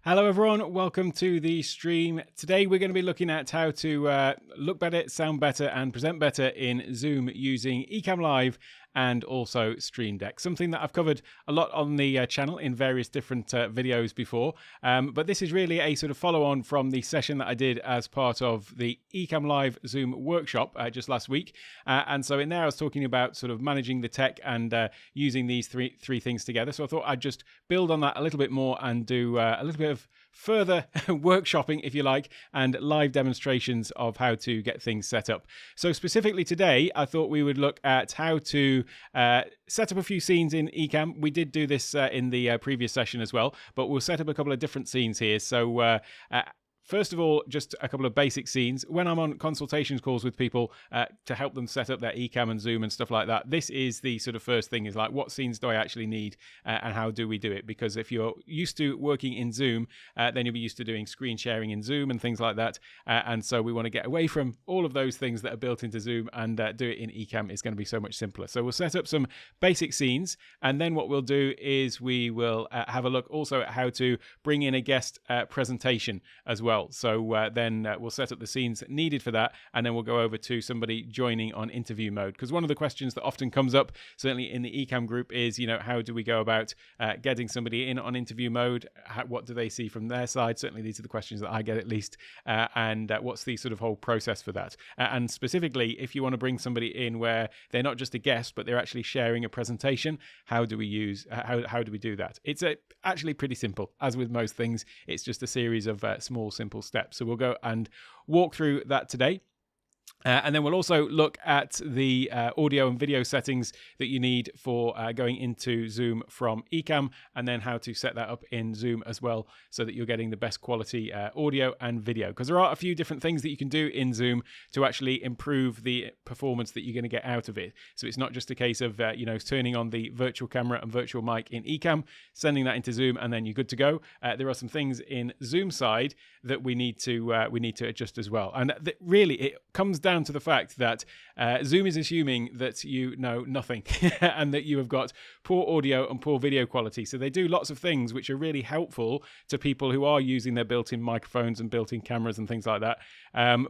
Hello everyone, welcome to the stream. Today we're going to be looking at how to look better, sound better and present better in Zoom using Ecamm Live and also Stream Deck. Something that I've covered a lot on the channel in various different videos before, but this is really a sort of follow-on from the session that I did as part of the Ecamm Live Zoom Workshop just last week. And so in there I was talking about sort of managing the tech and using these three things together. So I thought I'd just build on that a little bit more and do a little bit of further workshopping, if you like, and live demonstrations of how to get things set up. So specifically today, I thought we would look at how to set up a few scenes in Ecamm. We did do this in the previous session as well, but we'll set up a couple of different scenes here. So first of all, just a couple of basic scenes. When I'm on consultations calls with people to help them set up their Ecamm and Zoom and stuff like that, this is the sort of first thing, is like, what scenes do I actually need and how do we do it? Because if you're used to working in Zoom, then you'll be used to doing screen sharing in Zoom and things like that. And so we want to get away from all of those things that are built into Zoom and do it in Ecamm. It's going to be so much simpler. So we'll set up some basic scenes, and then what we'll do is we will have a look also at how to bring in a guest presentation as well. So then we'll set up the scenes needed for that, and then we'll go over to somebody joining on interview mode. Because one of the questions that often comes up, certainly in the Ecamm group, is, you know, how do we go about getting somebody in on interview mode? What do they see from their side? Certainly these are the questions that I get, at least. And what's the sort of whole process for that? And specifically, if you want to bring somebody in where they're not just a guest, but they're actually sharing a presentation, how do we use, how do we do that? It's actually pretty simple. As with most things, it's just a series of small, simple steps. So we'll go and walk through that today. And then we'll also look at the audio and video settings that you need for going into Zoom from Ecamm, and then how to set that up in Zoom as well, so that you're getting the best quality audio and video. Because there are a few different things that you can do in Zoom to actually improve the performance that you're going to get out of it. So it's not just a case of turning on the virtual camera and virtual mic in Ecamm, sending that into Zoom, and then you're good to go. There are some things in Zoom side that we need to adjust as well. And really, it comes down to the fact that Zoom is assuming that you know nothing and that you have got poor audio and poor video quality. So they do lots of things which are really helpful to people who are using their built-in microphones and built-in cameras and things like that.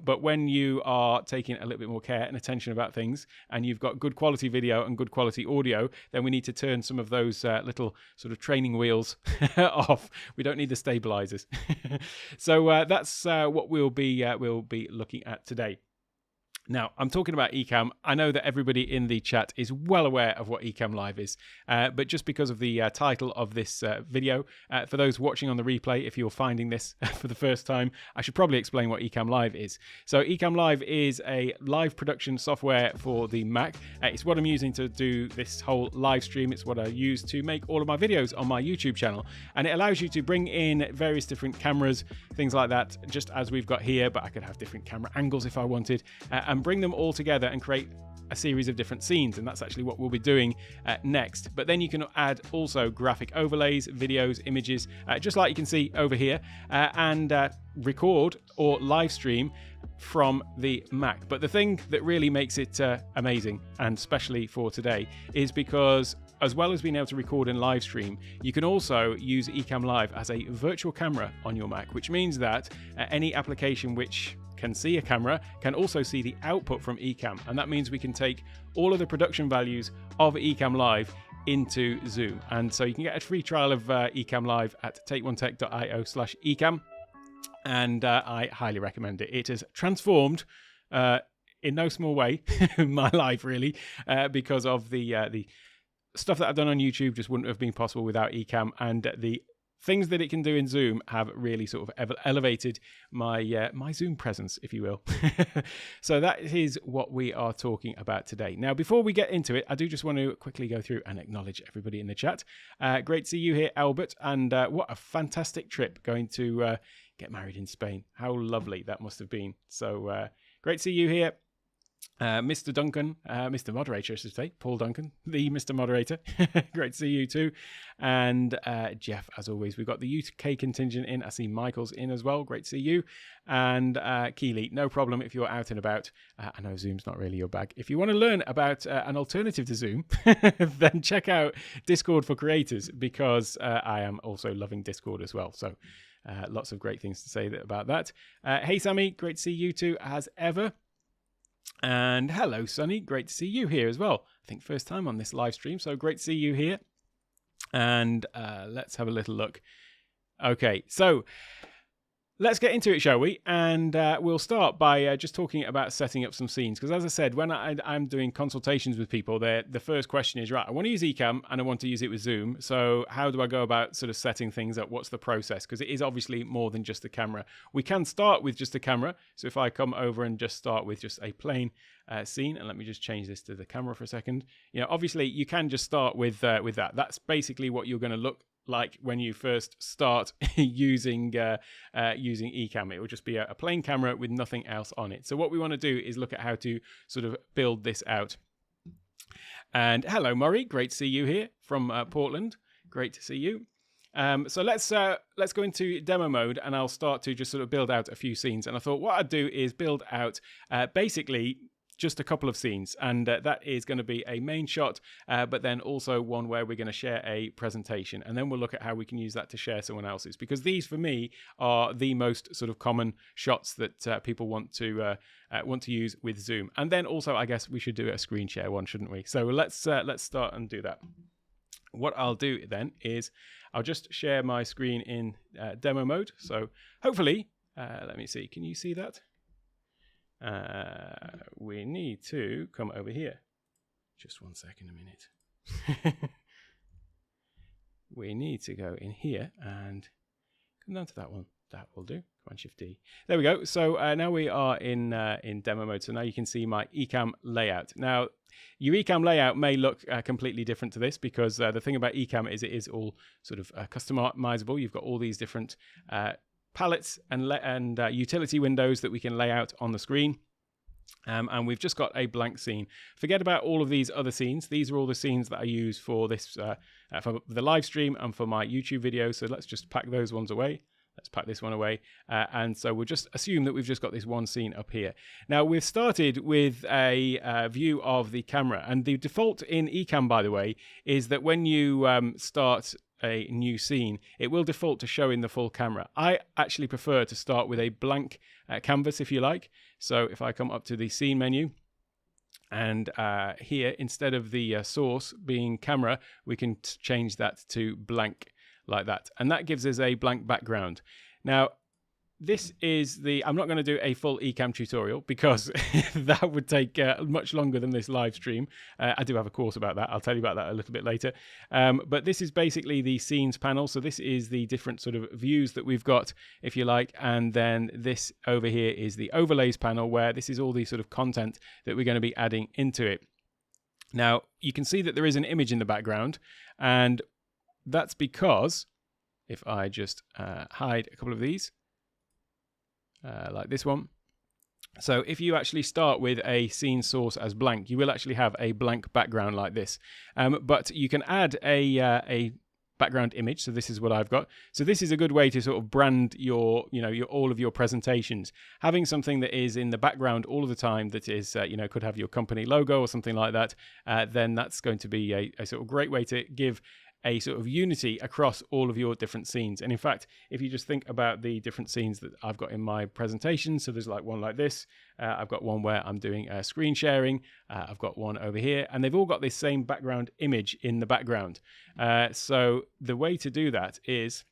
But when you are taking a little bit more care and attention about things, and you've got good quality video and good quality audio, then we need to turn some of those little sort of training wheels off. We don't need the stabilizers. So that's what we'll be looking at today. Now, I'm talking about Ecamm. I know that everybody in the chat is well aware of what Ecamm Live is, but just because of the title of this video, for those watching on the replay, if you're finding this for the first time, I should probably explain what Ecamm Live is. So Ecamm Live is a live production software for the Mac. It's what I'm using to do this whole live stream. It's what I use to make all of my videos on my YouTube channel. And it allows you to bring in various different cameras, things like that, just as we've got here, but I could have different camera angles if I wanted, and bring them all together and create a series of different scenes. And that's actually what we'll be doing next. But then you can add also graphic overlays, videos, images, just like you can see over here, and record or live stream from the Mac. But the thing that really makes it amazing, and especially for today, is because as well as being able to record and live stream, you can also use Ecamm Live as a virtual camera on your Mac, which means that any application which can see a camera can also see the output from Ecamm. And that means we can take all of the production values of Ecamm Live into Zoom. And so you can get a free trial of Ecamm Live at takeonetech.io/Ecamm. And I highly recommend it. It has transformed in no small way my life, really, because of the stuff that I've done on YouTube just wouldn't have been possible without Ecamm, and the things that it can do in Zoom have really sort of elevated my my Zoom presence, if you will. So that is what we are talking about today. Now, before we get into it, I do just want to quickly go through and acknowledge everybody in the chat. Great to see you here, Albert, and what a fantastic trip going to get married in Spain. How lovely that must have been. So great to see you here. Mr. Duncan, Mr. Moderator, I should say, Paul Duncan, the Mr. Moderator. Great to see you too. And Jeff, as always, we've got the UK contingent in. I see Michael's in as well. Great to see you. And Keely, no problem if you're out and about. I know Zoom's not really your bag. If you want to learn about an alternative to Zoom, then check out Discord for Creators, because I am also loving Discord as well. So Lots of great things to say about that. Hey, Sammy, great to see you too, as ever. And hello, Sonny, great to see you here as well. I think first time on this live stream, so great to see you here. And let's have a little look. Okay, so let's get into it, shall we? And we'll start by just talking about setting up some scenes. Because as I said, when I'm doing consultations with people, the first question is, right, I want to use Ecamm and I want to use it with Zoom. So how do I go about sort of setting things up? What's the process? Because it is obviously more than just the camera. We can start with just the camera. So if I come over and just start with just a plain scene, and let me just change this to the camera for a second. You know, obviously you can just start with that. That's basically what you're going to look like when you first start using Ecamm. It will just be a plain camera with nothing else on it. So what we want to do is look at how to sort of build this out. And hello, Murray, great to see you here from Portland. Great to see you. So let's go into demo mode, and I'll start to just sort of build out a few scenes. And I thought what I'd do is build out basically just a couple of scenes, and that is going to be a main shot, but then also one where we're going to share a presentation, and then we'll look at how we can use that to share someone else's, because these for me are the most sort of common shots that people want to use with Zoom. And then also I guess we should do a screen share one, shouldn't we? So let's start and do that. What I'll do then is I'll just share my screen in demo mode. So hopefully, let me see, can you see that? We need to come over here. Just 1 second, a minute. We need to go in here and come down to that one. That will do. Command Shift D. There we go. So now we are in demo mode. So now you can see my Ecamm layout. Now your Ecamm layout may look completely different to this, because the thing about Ecamm is it is all sort of customizable. You've got all these different palettes and utility windows that we can lay out on the screen. And we've just got a blank scene. Forget about all of these other scenes. These are all the scenes that I use for this, for the live stream and for my YouTube video. So let's just pack those ones away. Let's pack this one away. And so we'll just assume that we've just got this one scene up here. Now we've started with a view of the camera, and the default in Ecamm, by the way, is that when you start a new scene, it will default to showing the full camera. I actually prefer to start with a blank canvas, if you like. So if I come up to the scene menu, and here, instead of the source being camera, we can change that to blank like that. And that gives us a blank background. Now, this is I'm not going to do a full Ecamm tutorial, because that would take much longer than this live stream. I do have a course about that. I'll tell you about that a little bit later. But this is basically the scenes panel. So this is the different sort of views that we've got, if you like. And then this over here is the overlays panel, where this is all the sort of content that we're going to be adding into it. Now, you can see that there is an image in the background, and that's because if I just hide a couple of these, like this one. So if you actually start with a scene source as blank, you will actually have a blank background like this. But you can add a background image. So this is what I've got. So this is a good way to sort of brand your all of your presentations. Having something that is in the background all of the time that is, could have your company logo or something like that, then that's going to be a sort of great way to give a sort of unity across all of your different scenes. And in fact, if you just think about the different scenes that I've got in my presentation, so there's like one like this, I've got one where I'm doing screen sharing, I've got one over here, and they've all got this same background image in the background. So the way to do that is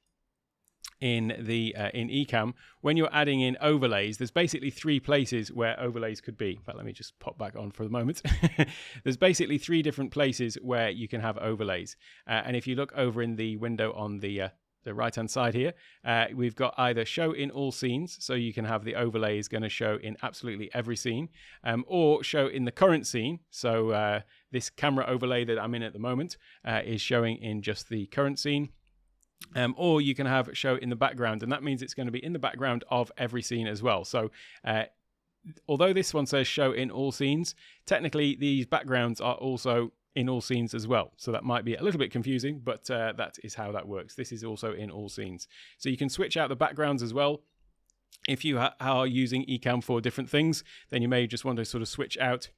in Ecamm, when you're adding in overlays, there's basically three places where overlays could be. But let me just pop back on for the moment. There's basically three different places where you can have overlays. And if you look over in the window on the right hand side here, we've got either show in all scenes, so you can have the overlay is going to show in absolutely every scene, or show in the current scene. So this camera overlay that I'm in at the moment is showing in just the current scene. Or you can have show in the background, and that means it's going to be in the background of every scene as well. So although this one says show in all scenes, technically these backgrounds are also in all scenes as well. So that might be a little bit confusing, but that is how that works. This is also in all scenes. So you can switch out the backgrounds as well. If you are using Ecamm for different things, then you may just want to sort of switch out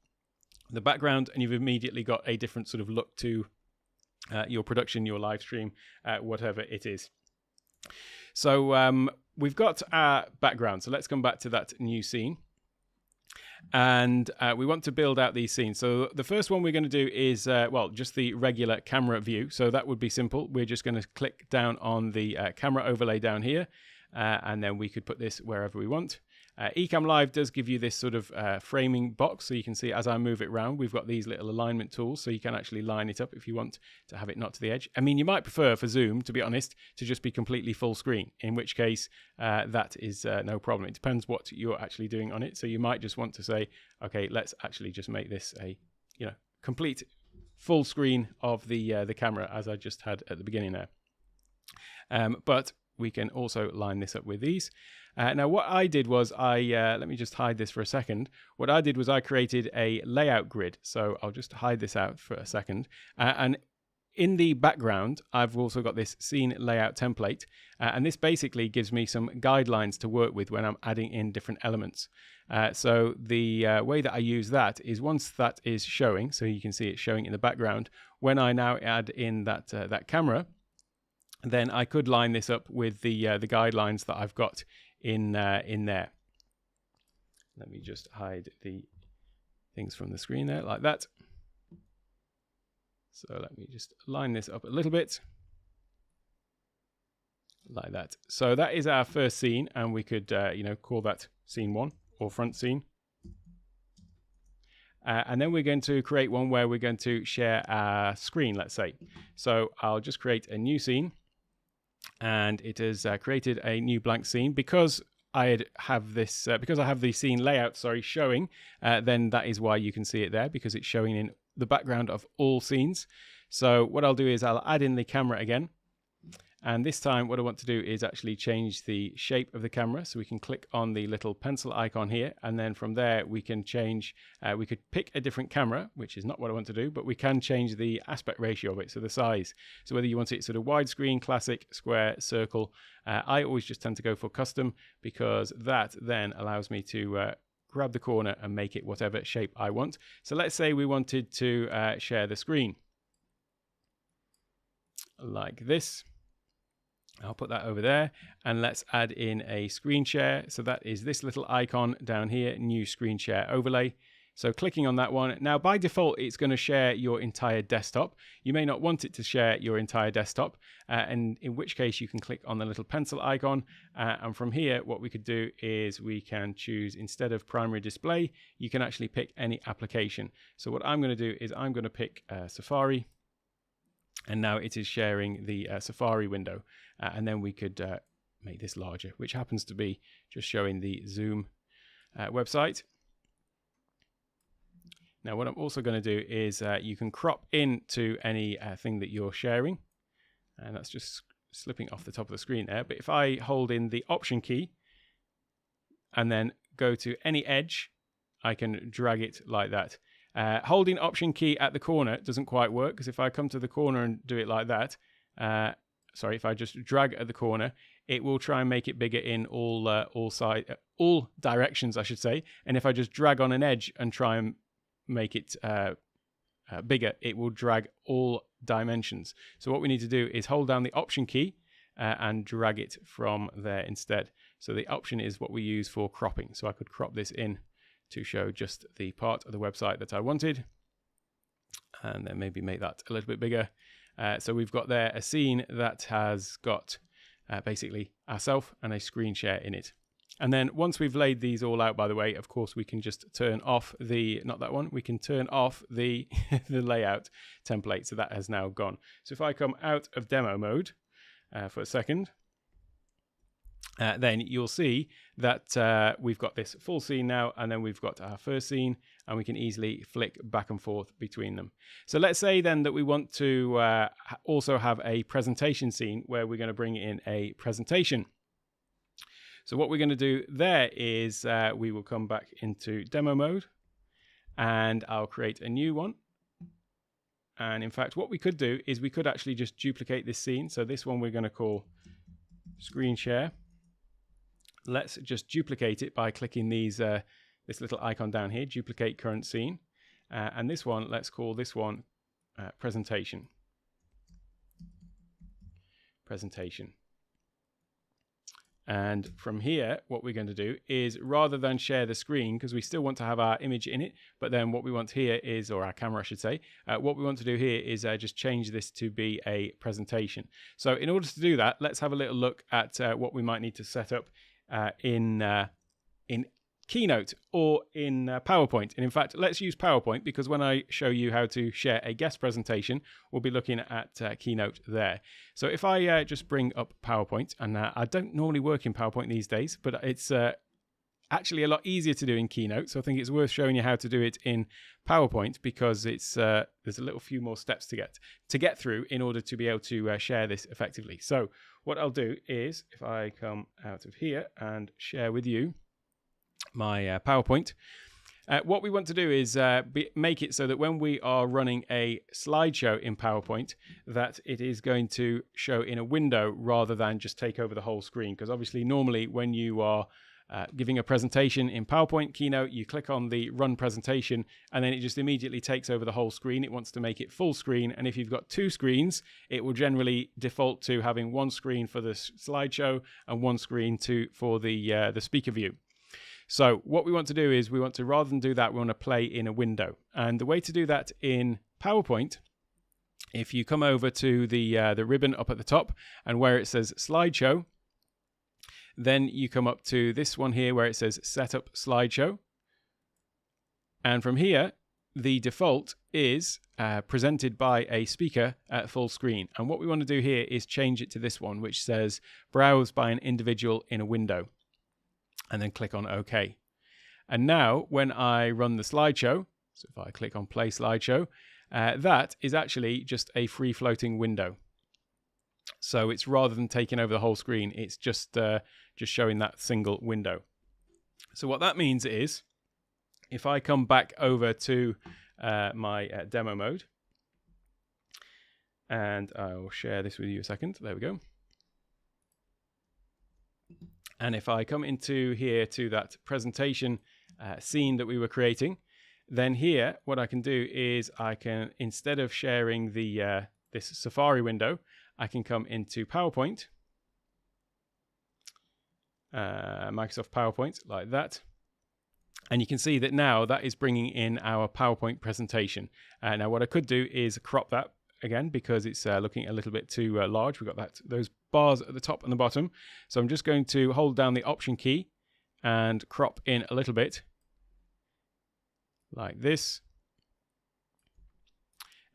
the background, and you've immediately got a different sort of look to your production, your live stream, whatever it is. So we've got our background. So let's come back to that new scene. And we want to build out these scenes. So the first one we're going to do is, well, just the regular camera view. So that would be simple. We're just going to click down on the camera overlay down here, and then we could put this wherever we want. Ecamm Live does give you this sort of framing box, so you can see as I move it around, we've got these little alignment tools, so you can actually line it up if you want to have it not to the edge. I mean, you might prefer for Zoom, to be honest, to just be completely full screen, in which case that is no problem. It depends what you're actually doing on it. So you might just want to say, okay, let's actually just make this a complete full screen of the camera as I just had at the beginning there. But we can also line this up with these. Now, what I did was let me just hide this for a second. What I did was I created a layout grid. So I'll just hide this out for a second. And in the background, I've also got this scene layout template. And this basically gives me some guidelines to work with when I'm adding in different elements. So the way that I use that is once that is showing, so you can see it showing in the background, when I now add in that camera, then I could line this up with the guidelines that I've got in there. Let me just hide the things from the screen there like that. So let me just line this up a little bit like that. So that is our first scene, and we could call that scene 1 or front scene. And then we're going to create one where we're going to share our screen, let's say. So I'll just create a new scene. And it has created a new blank scene because I have this because I have the scene layout showing. Then that is why you can see it there, because it's showing in the background of all scenes. So what I'll do is I'll add in the camera again, and this time what I want to do is actually change the shape of the camera. So we can click on the little pencil icon here, and then from there we can change. We could pick a different camera, which is not what I want to do, but we can change the aspect ratio of it, so the size. So whether you want it sort of widescreen, classic, square, circle. I always just tend to go for custom, because that then allows me to grab the corner and make it whatever shape I want. So let's say we wanted to share the screen like this. I'll put that over there, and let's add in a screen share. So that is this little icon down here, new screen share overlay. So clicking on that one. Now by default, it's going to share your entire desktop. You may not want it to share your entire desktop, and in which case you can click on the little pencil icon. And from here, what we could do is we can choose, instead of primary display, you can actually pick any application. So what I'm going to do is I'm going to pick Safari. And now it is sharing the Safari window. And then we could make this larger, which happens to be just showing the Zoom website. Now, what I'm also going to do is you can crop into any thing that you're sharing. And that's just slipping off the top of the screen there. But if I hold in the Option key and then go to any edge, I can drag it like that. Holding Option key at the corner doesn't quite work, because if I come to the corner and do it like that, if I just drag at the corner, it will try and make it bigger in all directions, I should say. And if I just drag on an edge and try and make it bigger, it will drag all dimensions. So what we need to do is hold down the Option key and drag it from there instead. So the Option is what we use for cropping. So I could crop this in to show just the part of the website that I wanted, and then maybe make that a little bit bigger. So we've got there a scene that has got basically ourselves and a screen share in it. And then once we've laid these all out, by the way, of course, we can just turn off we can turn off the layout template. So that has now gone. So if I come out of demo mode for a second, then you'll see that we've got this full scene now, and then we've got our first scene, and we can easily flick back and forth between them. So let's say then that we want to also have a presentation scene where we're going to bring in a presentation. So what we're going to do there is we will come back into demo mode, and I'll create a new one. And in fact, what we could do is we could actually just duplicate this scene. So this one we're going to call screen share. Let's just duplicate it by clicking this little icon down here, duplicate current scene. And this one, let's call this one presentation. Presentation. And from here, what we're going to do is, rather than share the screen, because we still want to have our image in it, but then what we want here is, or our camera I should say, what we want to do here is just change this to be a presentation. So in order to do that, let's have a little look at what we might need to set up in Keynote or in PowerPoint. And in fact, let's use PowerPoint, because when I show you how to share a guest presentation, we'll be looking at Keynote there. So if I just bring up PowerPoint, and I don't normally work in PowerPoint these days, but it's actually a lot easier to do in Keynote. So I think it's worth showing you how to do it in PowerPoint, because it's there's a little few more steps to get through in order to be able to share this effectively. So what I'll do is, if I come out of here and share with you my PowerPoint, what we want to do is make it so that when we are running a slideshow in PowerPoint, that it is going to show in a window rather than just take over the whole screen. Because obviously normally when you are giving a presentation in PowerPoint Keynote, you click on the run presentation and then it just immediately takes over the whole screen. It wants to make it full screen, and if you've got two screens, it will generally default to having one screen for the slideshow and one screen for the speaker view. So what we want to do is, we want to, rather than do that, we want to play in a window. And the way to do that in PowerPoint, if you come over to the ribbon up at the top and where it says slideshow, then you come up to this one here where it says setup slideshow. And from here, the default is presented by a speaker at full screen. And what we want to do here is change it to this one, which says browse by an individual in a window. And then click on OK. And now when I run the slideshow, so if I click on play slideshow, that is actually just a free floating window. So it's, rather than taking over the whole screen, it's just showing that single window. So what that means is, if I come back over to my demo mode, and I'll share this with you a second. There we go. And if I come into here to that presentation scene that we were creating, then here what I can do is, I can, instead of sharing the this Safari window, I can come into PowerPoint, Microsoft PowerPoint, like that. And you can see that now that is bringing in our PowerPoint presentation. Now what I could do is crop that again, because it's looking a little bit too large. We've got those bars at the top and the bottom. So I'm just going to hold down the Option key and crop in a little bit, like this.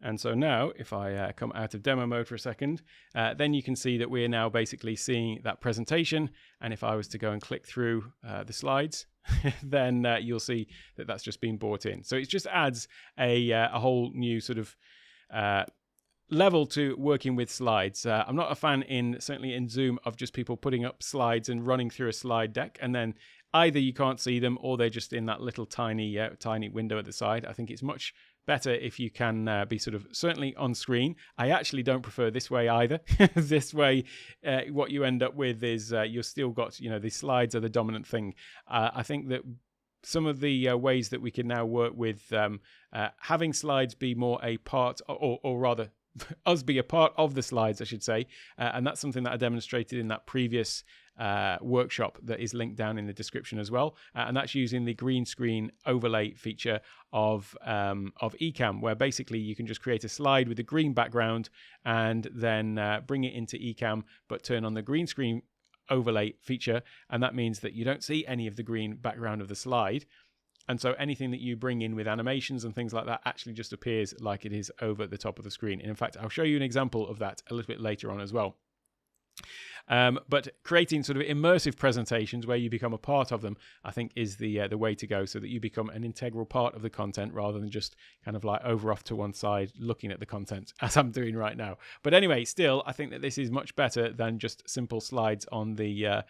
And so now, if I come out of demo mode for a second, then you can see that we're now basically seeing that presentation. And if I was to go and click through the slides, then you'll see that that's just been brought in. So it just adds a whole new sort of level to working with slides. I'm not a fan, certainly in Zoom, of just people putting up slides and running through a slide deck, and then either you can't see them or they're just in that little tiny window at the side. I think it's much better if you can be sort of certainly on screen. I actually don't prefer this way either. This way, what you end up with is you've still got, the slides are the dominant thing. I think that some of the ways that we can now work with having slides be more a part, or rather us be a part of the slides, I should say, and that's something that I demonstrated in that previous workshop that is linked down in the description as well, and that's using the green screen overlay feature of Ecamm, where basically you can just create a slide with a green background and then bring it into Ecamm, but turn on the green screen overlay feature, and that means that you don't see any of the green background of the slide. And so anything that you bring in with animations and things like that actually just appears like it is over the top of the screen. And in fact, I'll show you an example of that a little bit later on as well. But creating sort of immersive presentations where you become a part of them, I think is the way to go, so that you become an integral part of the content rather than just kind of like over off to one side looking at the content, as I'm doing right now. But anyway, still, I think that this is much better than just simple slides on the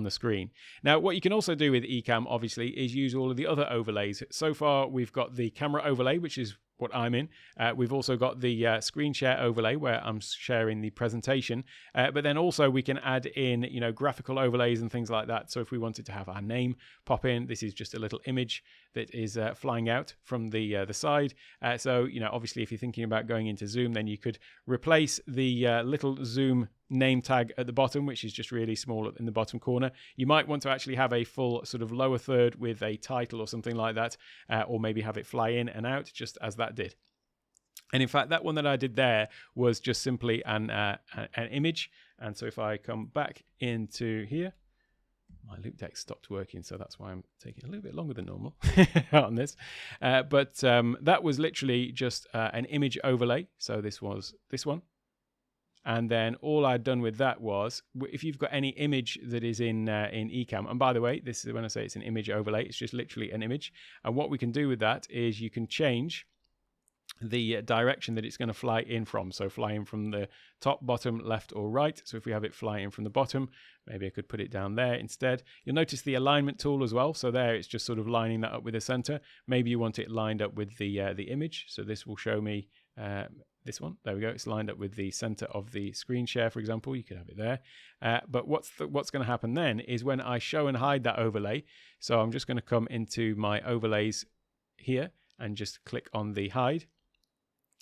screen. Now, what you can also do with Ecamm, obviously, is use all of the other overlays. So far, we've got the camera overlay, which is what I'm in. We've also got the screen share overlay where I'm sharing the presentation, but then also we can add in, graphical overlays and things like that. So if we wanted to have our name pop in, this is just a little image that is flying out from the side. So, obviously if you're thinking about going into Zoom, then you could replace the little Zoom name tag at the bottom, which is just really small in the bottom corner. You might want to actually have a full sort of lower third with a title or something like that, or maybe have it fly in and out, just as that did. And in fact, that one that I did there was just simply an image. And so if I come back into here, my loop deck stopped working, so that's why I'm taking a little bit longer than normal on this. But that was literally just an image overlay. So this was this one. And then all I'd done with that was, if you've got any image that is in Ecamm, and by the way, this is when I say it's an image overlay, it's just literally an image. And what we can do with that is you can change the direction that it's going to fly in from. So fly in from the top, bottom, left, or right. So if we have it fly in from the bottom, maybe I could put it down there instead. You'll notice the alignment tool as well. So there, it's just sort of lining that up with the center. Maybe you want it lined up with the image. So this will show me this one. There we go. It's lined up with the center of the screen share, for example. You could have it there. But what's going to happen then is when I show and hide that overlay. So I'm just going to come into my overlays here and just click on the hide.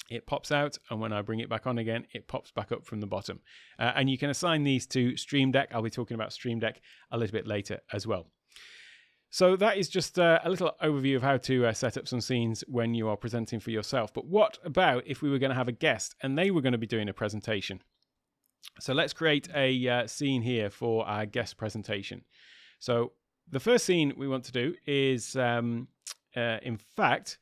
It pops out, and when I bring it back on again, it pops back up from the bottom. And you can assign these to Stream Deck. I'll be talking about Stream Deck a little bit later as well. So that is just a little overview of how to set up some scenes when you are presenting for yourself. But what about if we were going to have a guest and they were going to be doing a presentation? So let's create a scene here for our guest presentation. So the first scene we want to do is, in fact,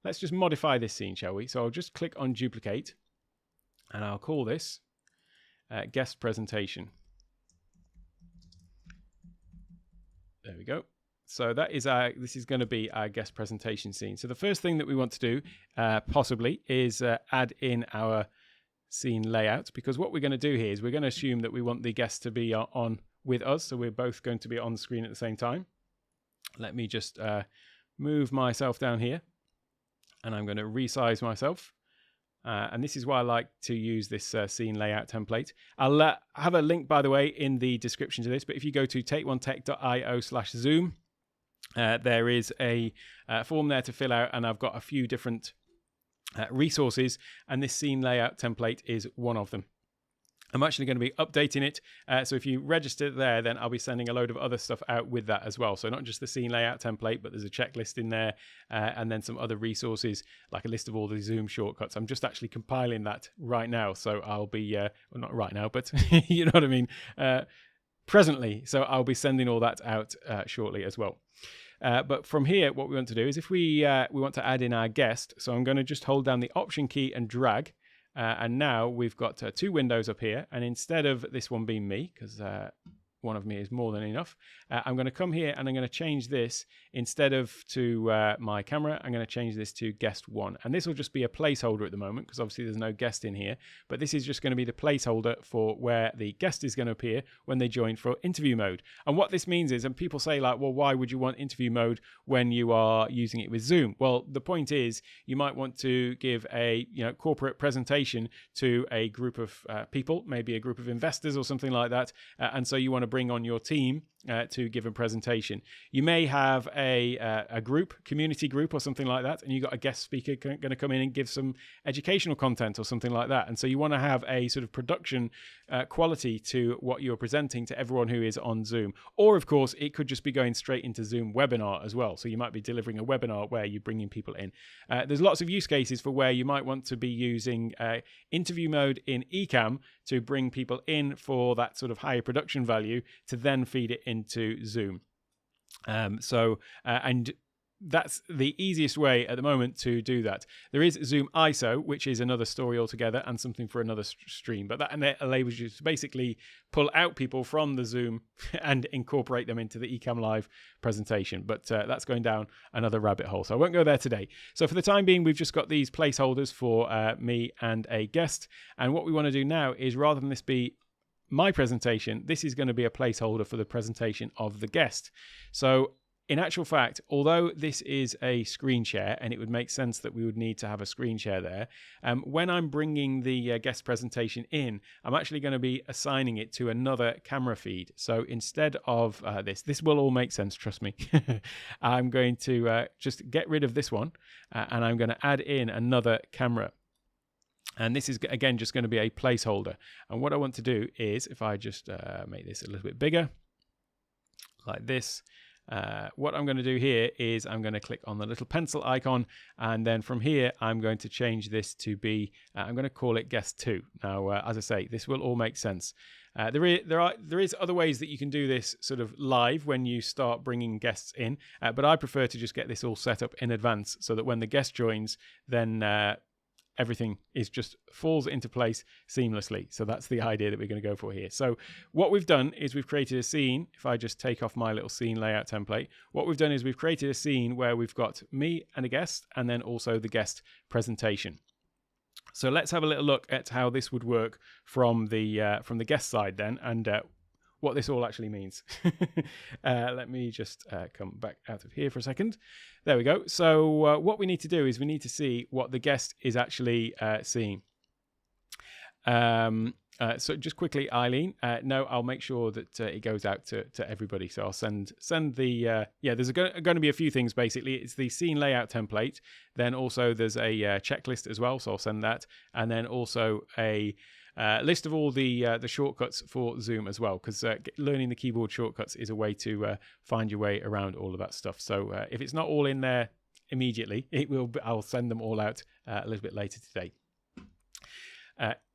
let's just modify this scene, shall we? So I'll just click on duplicate and I'll call this guest presentation. There we go. So that is this is going to be our guest presentation scene. So the first thing that we want to do possibly is add in our scene layout, because what we're going to do here is we're going to assume that we want the guest to be on with us. So we're both going to be on the screen at the same time. Let me just move myself down here and I'm going to resize myself. And this is why I like to use this scene layout template. I'll have a link, by the way, in the description to this. But if you go to takeonetech.io/Zoom, there is a form there to fill out, and I've got a few different resources, and this scene layout template is one of them. I'm actually going to be updating it. So if you register there, then I'll be sending a load of other stuff out with that as well. So not just the scene layout template, but there's a checklist in there and then some other resources, like a list of all the Zoom shortcuts. I'm just actually compiling that right now. So I'll be, well, not right now, but you know what I mean, presently. So I'll be sending all that out shortly as well. But from here, what we want to do is if we want to add in our guest. So I'm going to just hold down the Option key and drag. And now we've got two windows up here, and instead of this one being me, because one of me is more than enough, I'm going to come here and I'm going to change this instead of to my camera. I'm going to change this to guest 1, and this will just be a placeholder at the moment because obviously there's no guest in here, but this is just going to be the placeholder for where the guest is going to appear when they join for interview mode. And what this means is, and people say like, well, why would you want interview mode when you are using it with Zoom? Well, the point is you might want to give a corporate presentation to a group of people, maybe a group of investors or something like that, and so you want to bring on your team to give a presentation. You may have a group, community group or something like that, and you've got a guest speaker going to come in and give some educational content or something like that. And so you want to have a sort of production quality to what you're presenting to everyone who is on Zoom. Or of course, it could just be going straight into Zoom webinar as well. So you might be delivering a webinar where you're bringing people in. There's lots of use cases for where you might want to be using interview mode in Ecamm to bring people in for that sort of higher production value to then feed it into Zoom. And that's the easiest way at the moment to do that. There is Zoom ISO, which is another story altogether and something for another stream, but that enables you to basically pull out people from the Zoom and incorporate them into the Ecamm Live presentation. But that's going down another rabbit hole, so I won't go there today. So for the time being, we've just got these placeholders for me and a guest. And what we want to do now is, rather than this be my presentation, this is going to be a placeholder for the presentation of the guest. So in actual fact, although this is a screen share, and it would make sense that we would need to have a screen share there, when I'm bringing the guest presentation in, I'm actually going to be assigning it to another camera feed. So instead of this will all make sense, trust me. I'm going to just get rid of this one, and I'm going to add in another camera. And this is, again, just going to be a placeholder. And what I want to do is, if I just make this a little bit bigger, like this, what I'm going to do here is I'm going to click on the little pencil icon, and then from here I'm going to change this to be, I'm going to call it guest 2. Now, as I say, this will all make sense. There is other ways that you can do this sort of live when you start bringing guests in, but I prefer to just get this all set up in advance so that when the guest joins, then everything is just falls into place seamlessly. So that's the idea that we're going to go for here. So what we've done is we've created a scene. If I just take off my little scene layout template, what we've done is we've created a scene where we've got me and a guest, and then also the guest presentation. So let's have a little look at how this would work from the guest side then, and what this all actually means. Let me just come back out of here for a second. There we go. So what we need to do is we need to see what the guest is actually seeing. So just quickly, Eileen, no, I'll make sure that it goes out to everybody. So I'll send the, there's going to be a few things basically. It's the scene layout template. Then also there's a checklist as well. So I'll send that. And then also a list of all the shortcuts for Zoom as well, because learning the keyboard shortcuts is a way to find your way around all of that stuff. So if it's not all in there immediately, I'll send them all out a little bit later today,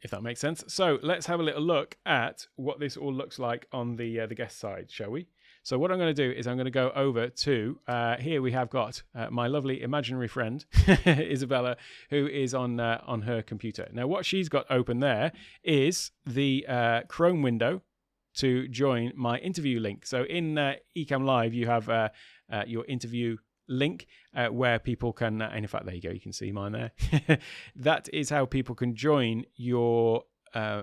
if that makes sense. So let's have a little look at what this all looks like on the guest side, shall we? So what I'm going to do is I'm going to go over to, here we have got my lovely imaginary friend, Isabella, who is on her computer. Now what she's got open there is the Chrome window to join my interview link. So in Ecamm Live, you have your interview link where people can, and in fact, there you go, you can see mine there. That is how people can join your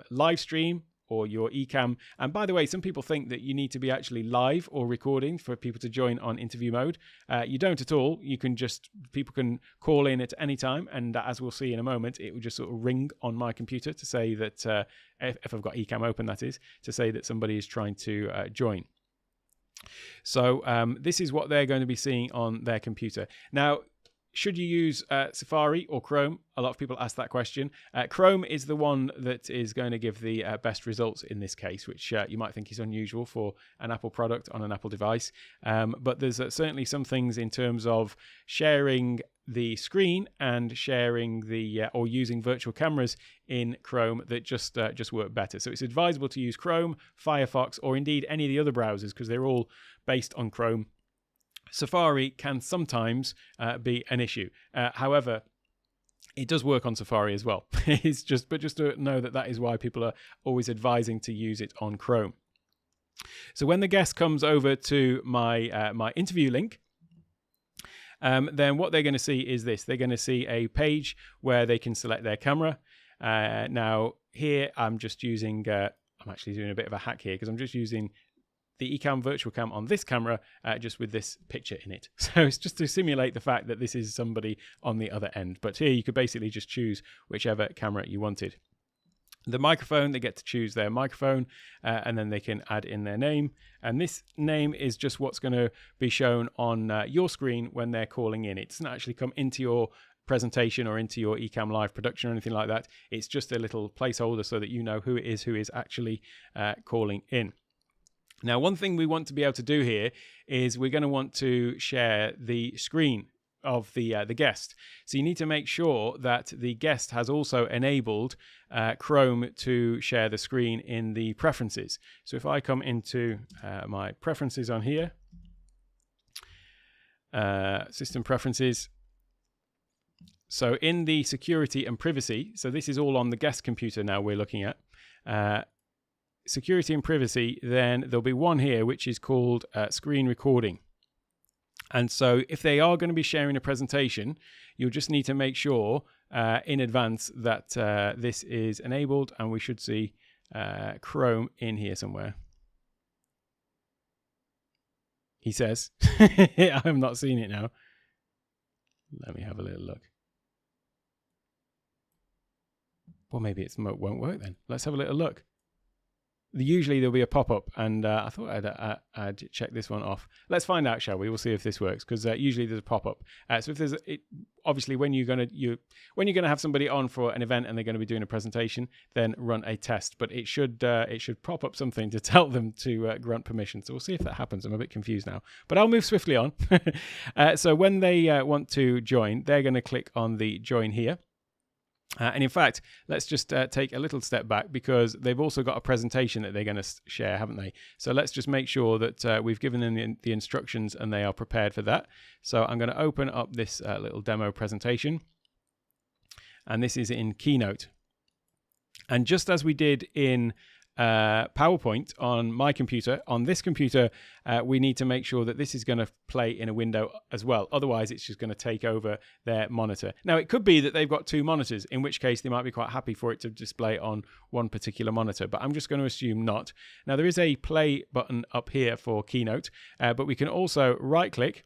live stream or your Ecamm. And by the way, some people think that you need to be actually live or recording for people to join on interview mode. You don't at all. You can just, people can call in at any time, and as we'll see in a moment, it will just sort of ring on my computer to say that, if I've got Ecamm open, that is, to say that somebody is trying to join. So this is what they're going to be seeing on their computer. Now, should you use Safari or Chrome? A lot of people ask that question. Chrome is the one that is going to give the best results in this case, which you might think is unusual for an Apple product on an Apple device. But there's certainly some things in terms of sharing the screen and sharing the or using virtual cameras in Chrome that just work better. So it's advisable to use Chrome, Firefox, or indeed any of the other browsers, because they're all based on Chrome. Safari can sometimes be an issue. However, it does work on Safari as well. But just to know that is why people are always advising to use it on Chrome. So when the guest comes over to my my interview link, then what they're going to see is this. They're going to see a page where they can select their camera. Now here I'm just using, I'm actually doing a bit of a hack here because I'm just using the Ecam Virtual Cam on this camera, just with this picture in it. So it's just to simulate the fact that this is somebody on the other end. But here you could basically just choose whichever camera you wanted. The microphone, they get to choose their microphone, and then they can add in their name. And this name is just what's going to be shown on your screen when they're calling in. It doesn't actually come into your presentation or into your Ecamm Live production or anything like that. It's just a little placeholder so that you know who it is who is actually calling in. Now, one thing we want to be able to do here is we're going to want to share the screen of the guest. So you need to make sure that the guest has also enabled Chrome to share the screen in the preferences. So if I come into my preferences on here, system preferences. So in the security and privacy, so this is all on the guest computer now we're looking at. Security and privacy, then there'll be one here which is called screen recording. And so if they are going to be sharing a presentation, you'll just need to make sure in advance that this is enabled, and we should see Chrome in here somewhere. He says, I'm not seeing it now. Let me have a little look. Well, maybe it won't work then. Let's have a little look. usually there'll be a pop-up, and I thought I'd check this one off. Let's find out, shall we? We'll see if this works, because usually there's a pop-up. So if there's obviously when you're gonna have somebody on for an event and they're going to be doing a presentation, then run a test. But it should prop up something to tell them to grant permission. So we'll see if that happens. I'm a bit confused now, but I'll move swiftly on. So when they want to join, they're going to click on the join here. And in fact, let's just take a little step back, because they've also got a presentation that they're going to share, haven't they? So let's just make sure that we've given them the instructions and they are prepared for that. So I'm going to open up this little demo presentation. And this is in Keynote. And just as we did in PowerPoint on my computer, on this computer, we need to make sure that this is going to play in a window as well. Otherwise, it's just going to take over their monitor. Now, it could be that they've got two monitors, in which case they might be quite happy for it to display on one particular monitor, but I'm just going to assume not. Now, there is a play button up here for Keynote, but we can also right-click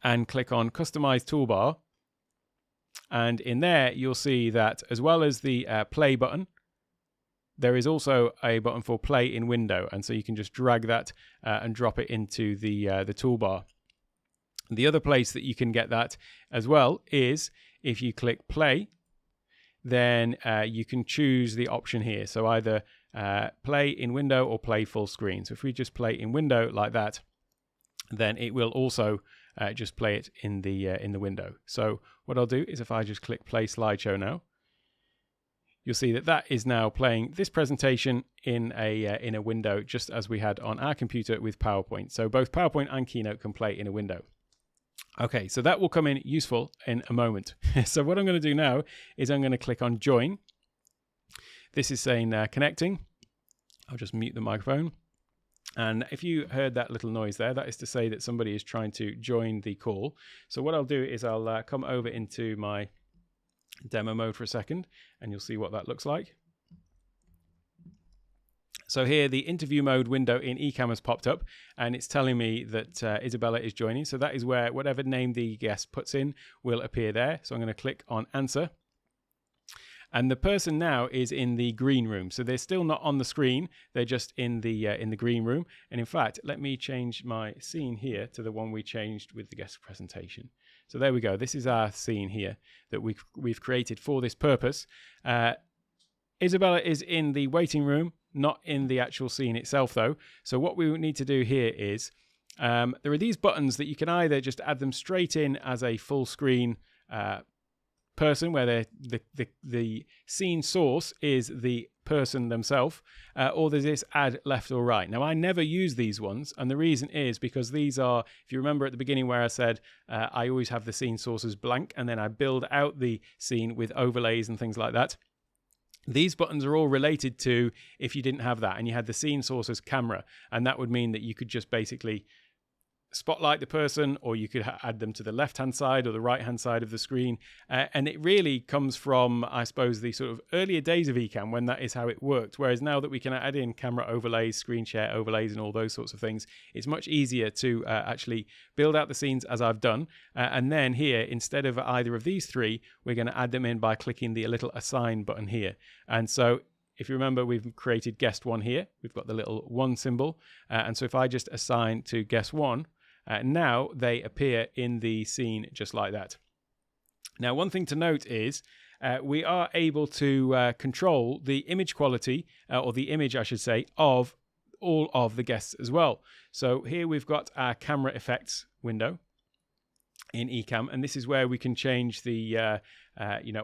and click on Customize Toolbar. And in there, you'll see that as well as the play button, there is also a button for play in window, and so you can just drag that and drop it into the toolbar. The other place that you can get that as well is if you click play, then you can choose the option here. So either play in window or play full screen. So if we just play in window like that, then it will also just play it in the window. So what I'll do is if I just click play slideshow now, you'll see that that is now playing this presentation in a window, just as we had on our computer with PowerPoint. So both PowerPoint and Keynote can play in a window. Okay, so that will come in useful in a moment. So what I'm going to do now is I'm going to click on join. This is saying connecting. I'll just mute the microphone. And if you heard that little noise there, that is to say that somebody is trying to join the call. So what I'll do is I'll come over into my demo mode for a second, and you'll see what that looks like. So here the interview mode window in Ecamm has popped up, and it's telling me that Isabella is joining. So that is where whatever name the guest puts in will appear there. So I'm going to click on answer. And the person now is in the green room. So they're still not on the screen. They're just in the green room. And in fact, let me change my scene here to the one we changed with the guest presentation. So there we go. This is our scene here that we've created for this purpose. Isabella is in the waiting room, not in the actual scene itself though. So what we need to do here is, there are these buttons that you can either just add them straight in as a full screen person, where the scene source is the person themselves, or there's this add left or right. Now, I never use these ones, and the reason is because these are, if you remember at the beginning where I said I always have the scene sources blank, and then I build out the scene with overlays and things like that. These buttons are all related to if you didn't have that and you had the scene sources camera, and that would mean that you could just basically spotlight the person, or you could add them to the left hand side or the right hand side of the screen, and it really comes from, I suppose, the sort of earlier days of Ecamm, when that is how it worked. Whereas now that we can add in camera overlays, screen share overlays and all those sorts of things, it's much easier to actually build out the scenes as I've done, and then here, instead of either of these three, we're going to add them in by clicking the little assign button here. And so if you remember, we've created guest one here. We've got the little one symbol, and so if I just assign to guest one, now they appear in the scene just like that. Now, one thing to note is we are able to control the image quality, or the image, I should say, of all of the guests as well. So here we've got our camera effects window in Ecamm, and this is where we can change the,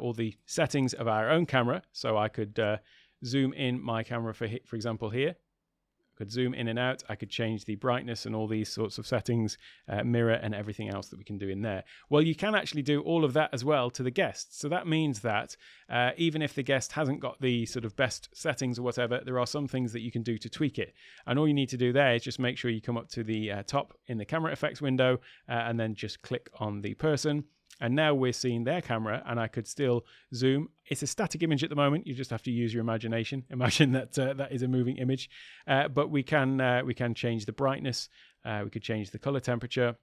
all the settings of our own camera. So I could zoom in my camera, for example, here. Could zoom in and out. I could change the brightness and all these sorts of settings, mirror and everything else that we can do in there. Well, you can actually do all of that as well to the guests. So that means that even if the guest hasn't got the sort of best settings or whatever, there are some things that you can do to tweak it. And all you need to do there is just make sure you come up to the top in the camera effects window, and then just click on the person. And now we're seeing their camera, and I could still zoom. It's a static image at the moment. You just have to use your imagination. Imagine that that is a moving image. But we can change the brightness. We could change the color temperature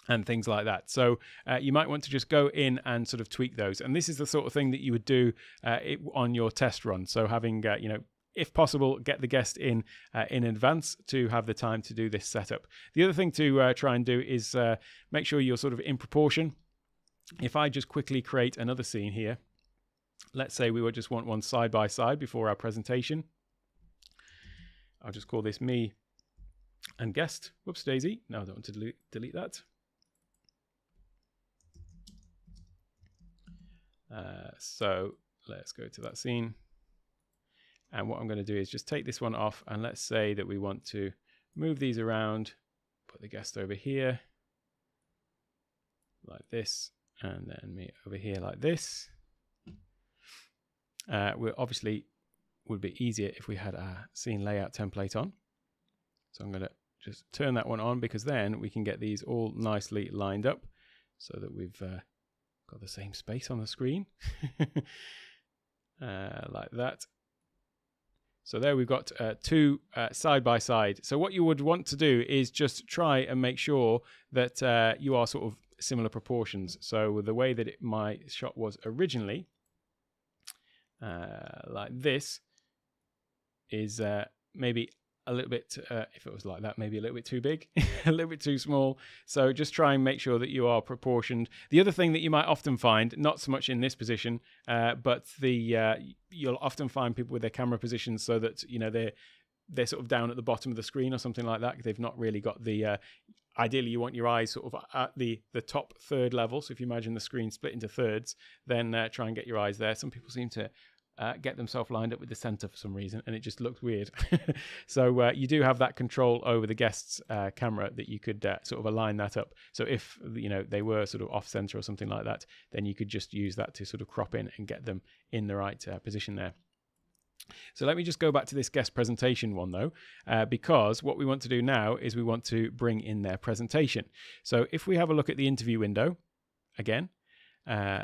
and things like that. So you might want to just go in and sort of tweak those. And this is the sort of thing that you would do on your test run. So having if possible, get the guest in advance to have the time to do this setup. The other thing to try and do is make sure you're sort of in proportion. If I just quickly create another scene here, let's say we would just want one side by side before our presentation. I'll just call this me and guest. Whoops daisy. No, I don't want to delete that. So let's go to that scene. And what I'm going to do is just take this one off, and let's say that we want to move these around, put the guest over here like this, and then me over here like this. We obviously would be easier if we had our scene layout template on. So I'm going to just turn that one on, because then we can get these all nicely lined up so that we've got the same space on the screen. Like that. So there we've got two side by side. So what you would want to do is just try and make sure that you are sort of similar proportions. So the way that my shot was originally, like this, is maybe a little bit, if it was like that, maybe a little bit too big, a little bit too small. So just try and make sure that you are proportioned. The other thing that you might often find, not so much in this position, but you'll often find people with their camera positions so that, you know, they're sort of down at the bottom of the screen or something like that. They've not really got the, ideally you want your eyes sort of at the top third level. So if you imagine the screen split into thirds, then try and get your eyes there. Some people seem to get themselves lined up with the center for some reason, and it just looks weird. So you do have that control over the guest's camera, that you could sort of align that up. So if, you know, they were sort of off center or something like that, then you could just use that to sort of crop in and get them in the right position there. So let me just go back to this guest presentation one though, because what we want to do now is we want to bring in their presentation. So if we have a look at the interview window again,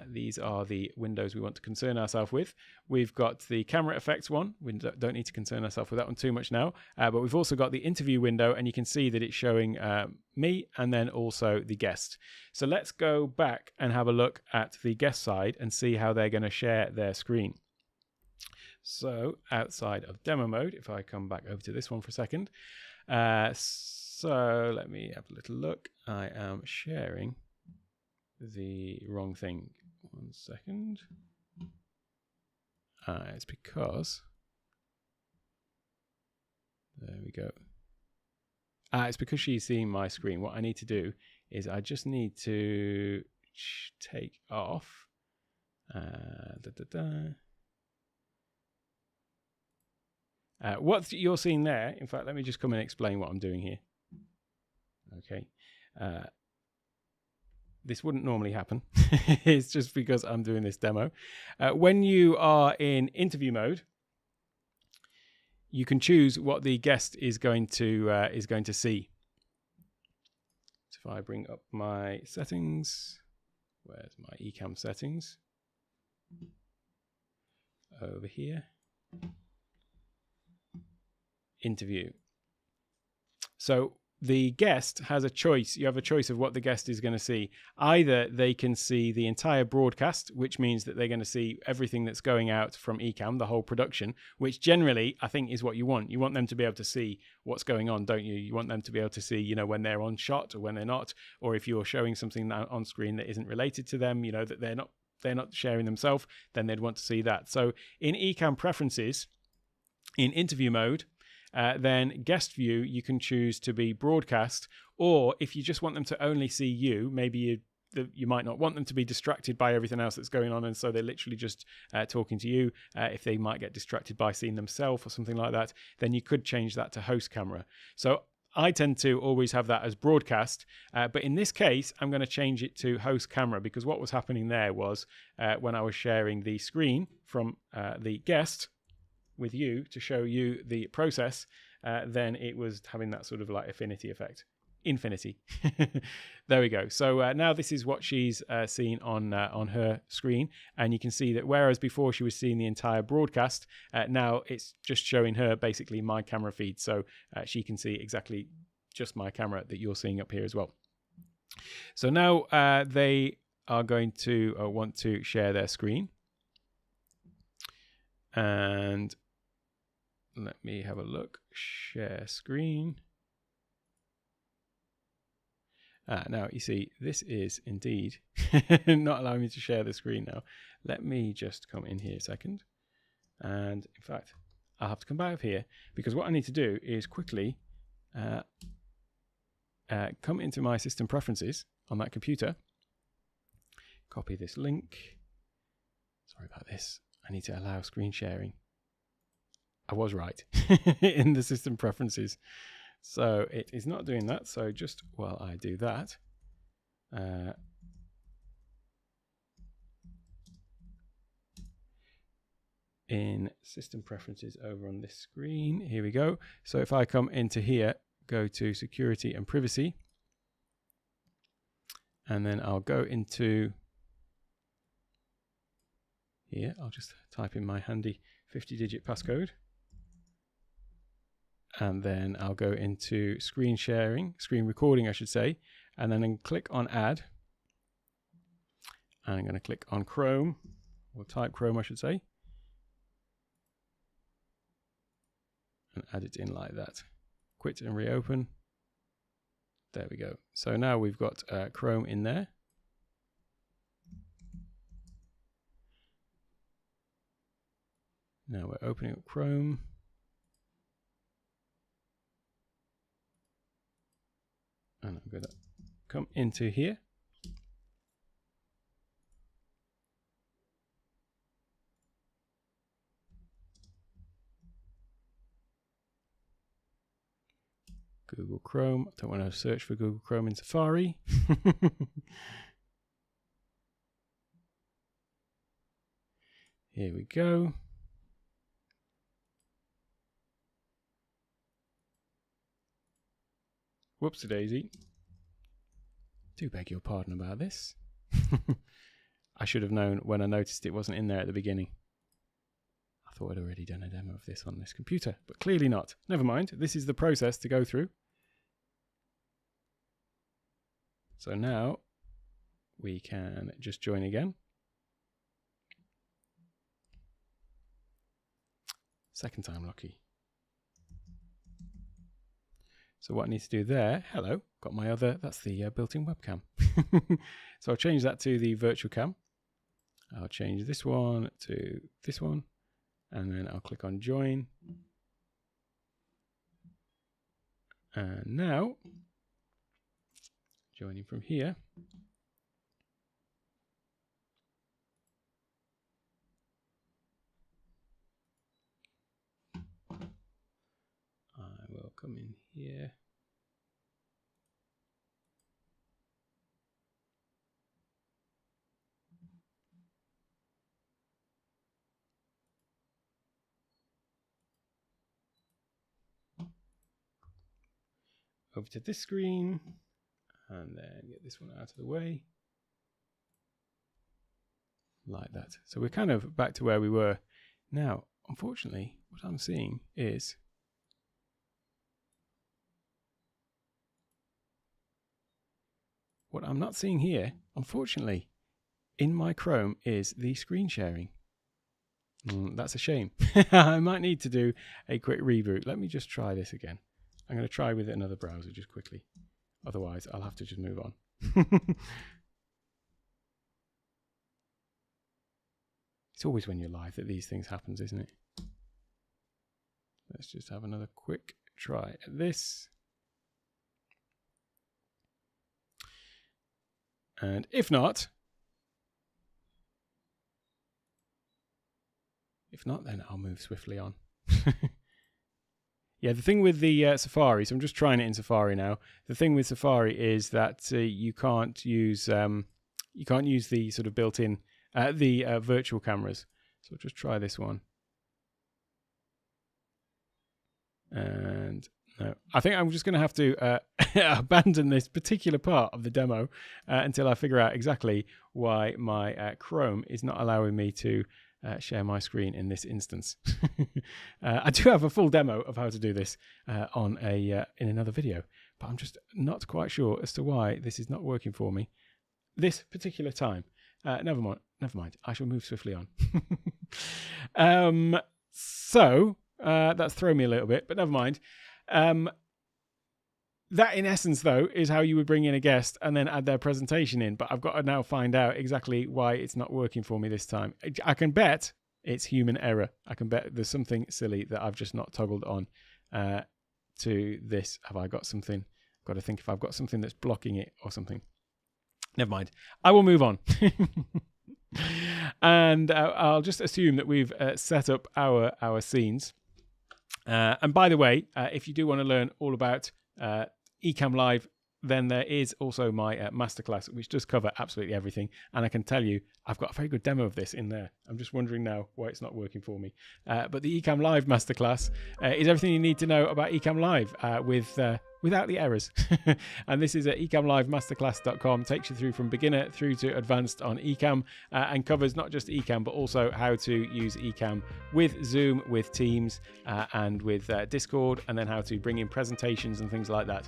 these are the windows we want to concern ourselves with. We've got the camera effects one. We don't need to concern ourselves with that one too much now. But we've also got the interview window, and you can see that it's showing me and then also the guest. So let's go back and have a look at the guest side and see how they're going to share their screen. So outside of demo mode, if I come back over to this one for a second. So let me have a little look. I am sharing the wrong thing. 1 second. It's because, there we go. It's because she's seeing my screen. What I need to do is I just need to take off what you're seeing there. In fact, let me just come and explain what I'm doing here. Okay. This wouldn't normally happen. It's just because I'm doing this demo. When you are in interview mode, you can choose what the guest is going to see. So if I bring up my settings, where's my Ecamm settings? Over here. Interview. So the guest has a choice. You have a choice of what the guest is going to see. Either they can see the entire broadcast, which means that they're going to see everything that's going out from Ecamm, the whole production, which generally I think is what you want. You want them to be able to see what's going on, don't you? You want them to be able to see, you know, when they're on shot or when they're not, or if you're showing something on screen that isn't related to them, you know, that they're not sharing themselves, then they'd want to see that. So in Ecamm preferences, in interview mode, then guest view, you can choose to be broadcast, or if you just want them to only see you, maybe you might not want them to be distracted by everything else that's going on, and so they're literally just talking to you. If they might get distracted by seeing themselves or something like that, then you could change that to host camera. So I tend to always have that as broadcast, but in this case, I'm going to change it to host camera, because what was happening there was when I was sharing the screen from the guest with you to show you the process, then it was having that sort of like affinity effect. Infinity. There we go. So now this is what she's seen on her screen, and you can see that whereas before she was seeing the entire broadcast, now it's just showing her basically my camera feed, so she can see exactly just my camera that you're seeing up here as well. So now they are going to want to share their screen, and let me have a look. Share screen. Now, you see, this is indeed not allowing me to share the screen now. Let me just come in here a second. And in fact, I'll have to come back up here because what I need to do is quickly come into my system preferences on that computer. Copy this link. Sorry about this. I need to allow screen sharing. I was right in the system preferences. So it is not doing that. So just while I do that, in system preferences over on this screen, here we go. So if I come into here, go to security and privacy, and then I'll go into here. I'll just type in my handy 50-digit passcode. And then I'll go into screen sharing, screen recording, I should say, and then click on add. And I'm going to click on Chrome, or type Chrome, I should say, and add it in like that. Quit and reopen. There we go. So now we've got Chrome in there. Now we're opening up Chrome. And I'm going to come into here. Google Chrome. I don't want to search for Google Chrome in Safari. Here we go. Whoopsie-daisy. Do beg your pardon about this. I should have known when I noticed it wasn't in there at the beginning. I thought I'd already done a demo of this on this computer, but clearly not. Never mind. This is the process to go through. So now we can just join again. Second time lucky. So what I need to do there, hello, got my other, that's the built-in webcam. So I'll change that to the virtual cam. I'll change this one to this one, and then I'll click on join. And now, joining from here, I will come in here. Over to this screen, and then get this one out of the way. Like that. So we're kind of back to where we were. Now, unfortunately, what I'm seeing is what I'm not seeing here, unfortunately, in my Chrome is the screen sharing. That's a shame. I might need to do a quick reboot. Let me just try this again. I'm going to try with another browser just quickly. Otherwise, I'll have to just move on. It's always when you're live that these things happen, isn't it? Let's just have another quick try at this. And if not, then I'll move swiftly on. Yeah, the thing with the Safari, so I'm just trying it in Safari now. The thing with Safari is that you can't use the sort of built-in the virtual cameras. So I'll just try this one. And no, I think I'm just going to have to abandon this particular part of the demo until I figure out exactly why my Chrome is not allowing me to share my screen in this instance. I do have a full demo of how to do this in another video, but I'm just not quite sure as to why this is not working for me this particular time. Never mind. I shall move swiftly on. So That's thrown me a little bit, but never mind. That, in essence, though, is how you would bring in a guest and then add their presentation in. But I've got to now find out exactly why it's not working for me this time. I can bet it's human error. I can bet there's something silly that I've just not toggled on to this. Have I got something? I've got to think if I've got something that's blocking it or something. Never mind. I will move on. And I'll just assume that we've set up our scenes. And by the way, if you do want to learn all about Ecamm Live, then there is also my masterclass, which does cover absolutely everything. And I can tell you, I've got a very good demo of this in there. I'm just wondering now why it's not working for me. But the Ecamm Live masterclass is everything you need to know about Ecamm Live without the errors. And this is at ecamlivemasterclass.com. Takes you through from beginner through to advanced on Ecamm, and covers not just Ecamm, but also how to use Ecamm with Zoom, with Teams, and with Discord, and then how to bring in presentations and things like that.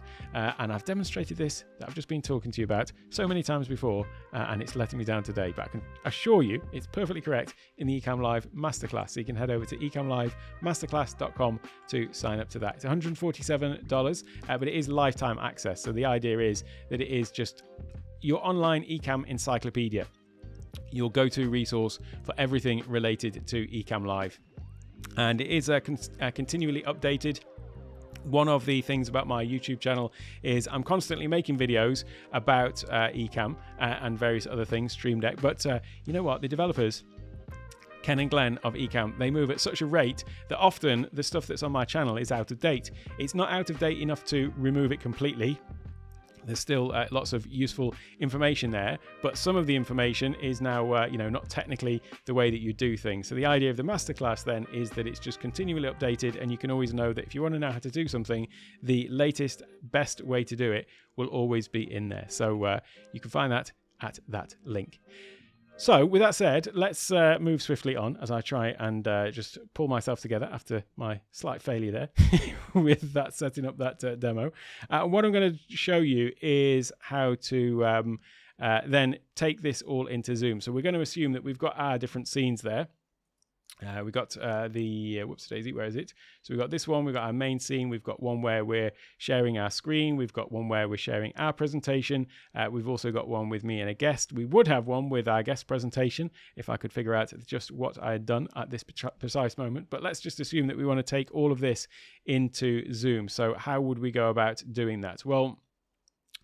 And I've demonstrated this that I've just been talking to you about so many times before, and it's letting me down today. But I can assure you it's perfectly correct in the Ecamm Live Masterclass. So you can head over to ecamlivemasterclass.com to sign up to that. It's $147, but it is lifetime access. So the idea is that it is just your online Ecamm encyclopedia, your go-to resource for everything related to Ecamm Live. And it is continually updated. One of the things about my YouTube channel is I'm constantly making videos about Ecamm and various other things, Stream Deck. But you know what? The developers, Ken and Glenn of Ecamm, they move at such a rate that often the stuff that's on my channel is out of date. It's not out of date enough to remove it completely. There's still lots of useful information there, but some of the information is now, not technically the way that you do things. So the idea of the masterclass then is that it's just continually updated, and you can always know that if you want to know how to do something, the latest, best way to do it will always be in there. So you can find that at that link. So with that said, let's move swiftly on as I try and just pull myself together after my slight failure there with that setting up that demo. What I'm going to show you is how to then take this all into Zoom. So we're going to assume that we've got our different scenes there. We got whoops daisy, where is it? So we've got this one, we've got our main scene, we've got one where we're sharing our screen, we've got one where we're sharing our presentation, we've also got one with me and a guest. We would have one with our guest presentation if I could figure out just what I had done at this precise moment, but let's just assume that we want to take all of this into Zoom. So how would we go about doing that? Well,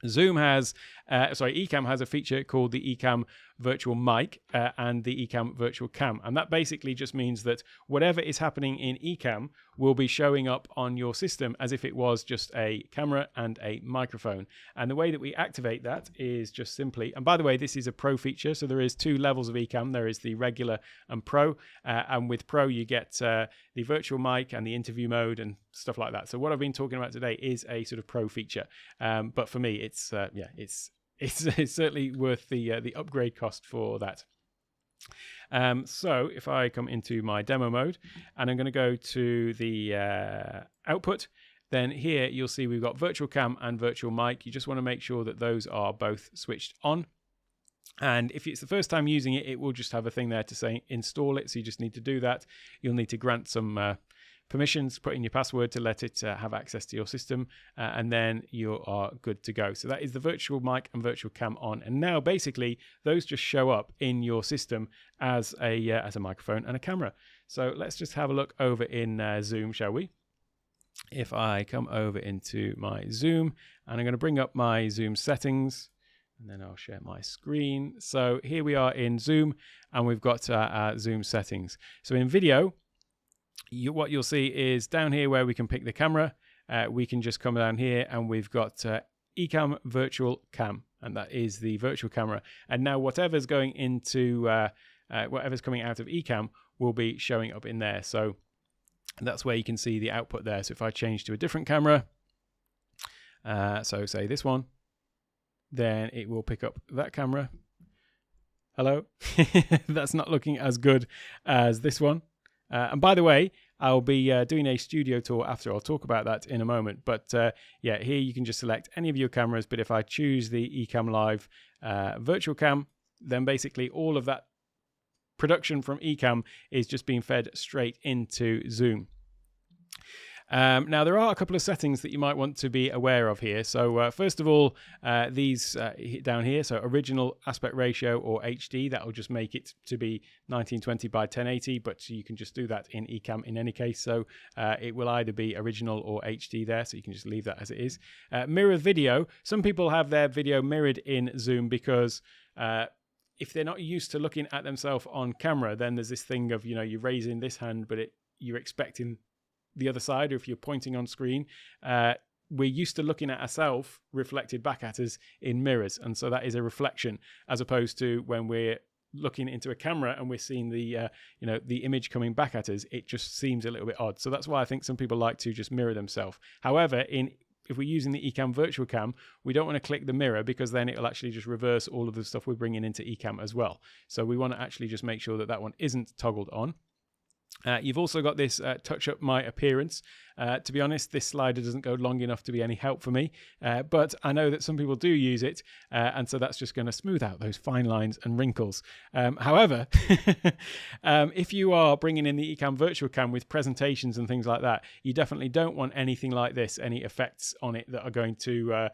Ecamm has a feature called the Ecam Virtual Mic and the Ecam Virtual Cam. And that basically just means that whatever is happening in Ecamm will be showing up on your system as if it was just a camera and a microphone. And the way that we activate that is just simply, and by the way, this is a Pro feature. So there is two levels of Ecamm. There is the regular and Pro. And with Pro, you get the virtual mic and the interview mode and stuff like that. So what I've been talking about today is a sort of Pro feature. But for me, it's certainly worth the upgrade cost for that. So if I come into my demo mode and I'm going to go to the output, then here you'll see we've got virtual cam and virtual mic. You just want to make sure that those are both switched on. And if it's the first time using it, it will just have a thing there to say install it. So you just need to do that. You'll need to grant some permissions, put in your password to let it have access to your system, and then you are good to go. So that is the virtual mic and virtual cam on. And now basically those just show up in your system as a microphone and a camera. So let's just have a look over in Zoom, shall we? If I come over into my Zoom, and I'm going to bring up my Zoom settings, and then I'll share my screen. So here we are in Zoom, and we've got our Zoom settings. So in video, what you'll see is down here where we can pick the camera, we can just come down here and we've got Ecam Virtual Cam, and that is the virtual camera. And now whatever's going into, whatever's coming out of Ecamm will be showing up in there. So that's where you can see the output there. So if I change to a different camera, so say this one, then it will pick up that camera. Hello. That's not looking as good as this one. And by the way, I'll be doing a studio tour after. I'll talk about that in a moment. But yeah, here you can just select any of your cameras. But if I choose the Ecamm Live Virtual Cam, then basically all of that production from Ecamm is just being fed straight into Zoom. Now, there are a couple of settings that you might want to be aware of here. So first of all, these down here, so original aspect ratio or HD, that will just make it to be 1920 by 1080, but you can just do that in Ecamm in any case. So it will either be original or HD there, so you can just leave that as it is. Mirror video, some people have their video mirrored in Zoom because if they're not used to looking at themselves on camera, then there's this thing of, you're raising this hand, but you're expecting the other side, or if you're pointing on screen, we're used to looking at ourselves reflected back at us in mirrors, and so that is a reflection, as opposed to when we're looking into a camera and we're seeing the the image coming back at us. It just seems a little bit odd. So that's why I think some people like to just mirror themselves. However, if we're using the Ecam Virtual Cam, we don't want to click the mirror, because then it will actually just reverse all of the stuff we're bringing into Ecamm as well. So we want to actually just make sure that that one isn't toggled on. You've also got this touch up my appearance. To be honest, this slider doesn't go long enough to be any help for me, but I know that some people do use it, and so that's just going to smooth out those fine lines and wrinkles. However, if you are bringing in the Ecamm Virtual Cam with presentations and things like that, you definitely don't want anything like this, any effects on it that are going to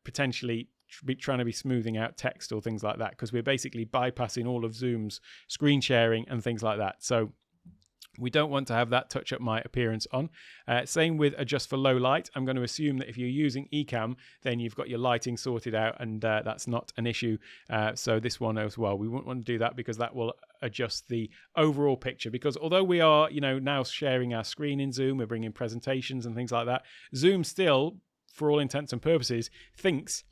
potentially be trying to be smoothing out text or things like that, because we're basically bypassing all of Zoom's screen sharing and things like that. So we don't want to have that touch up my appearance on. Same with adjust for low light. I'm going to assume that if you're using Ecamm, then you've got your lighting sorted out, and that's not an issue. So this one as well, we wouldn't want to do that, because that will adjust the overall picture. Because although we are, now sharing our screen in Zoom, we're bringing presentations and things like that, Zoom still, for all intents and purposes, thinks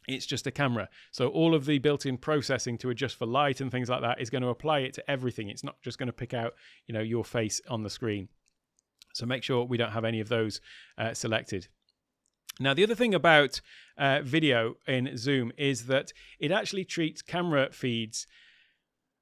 it's just a camera. So all of the built-in processing to adjust for light and things like that is going to apply it to everything. It's not just going to pick out, your face on the screen. So make sure we don't have any of those selected. Now, the other thing about video in Zoom is that it actually treats camera feeds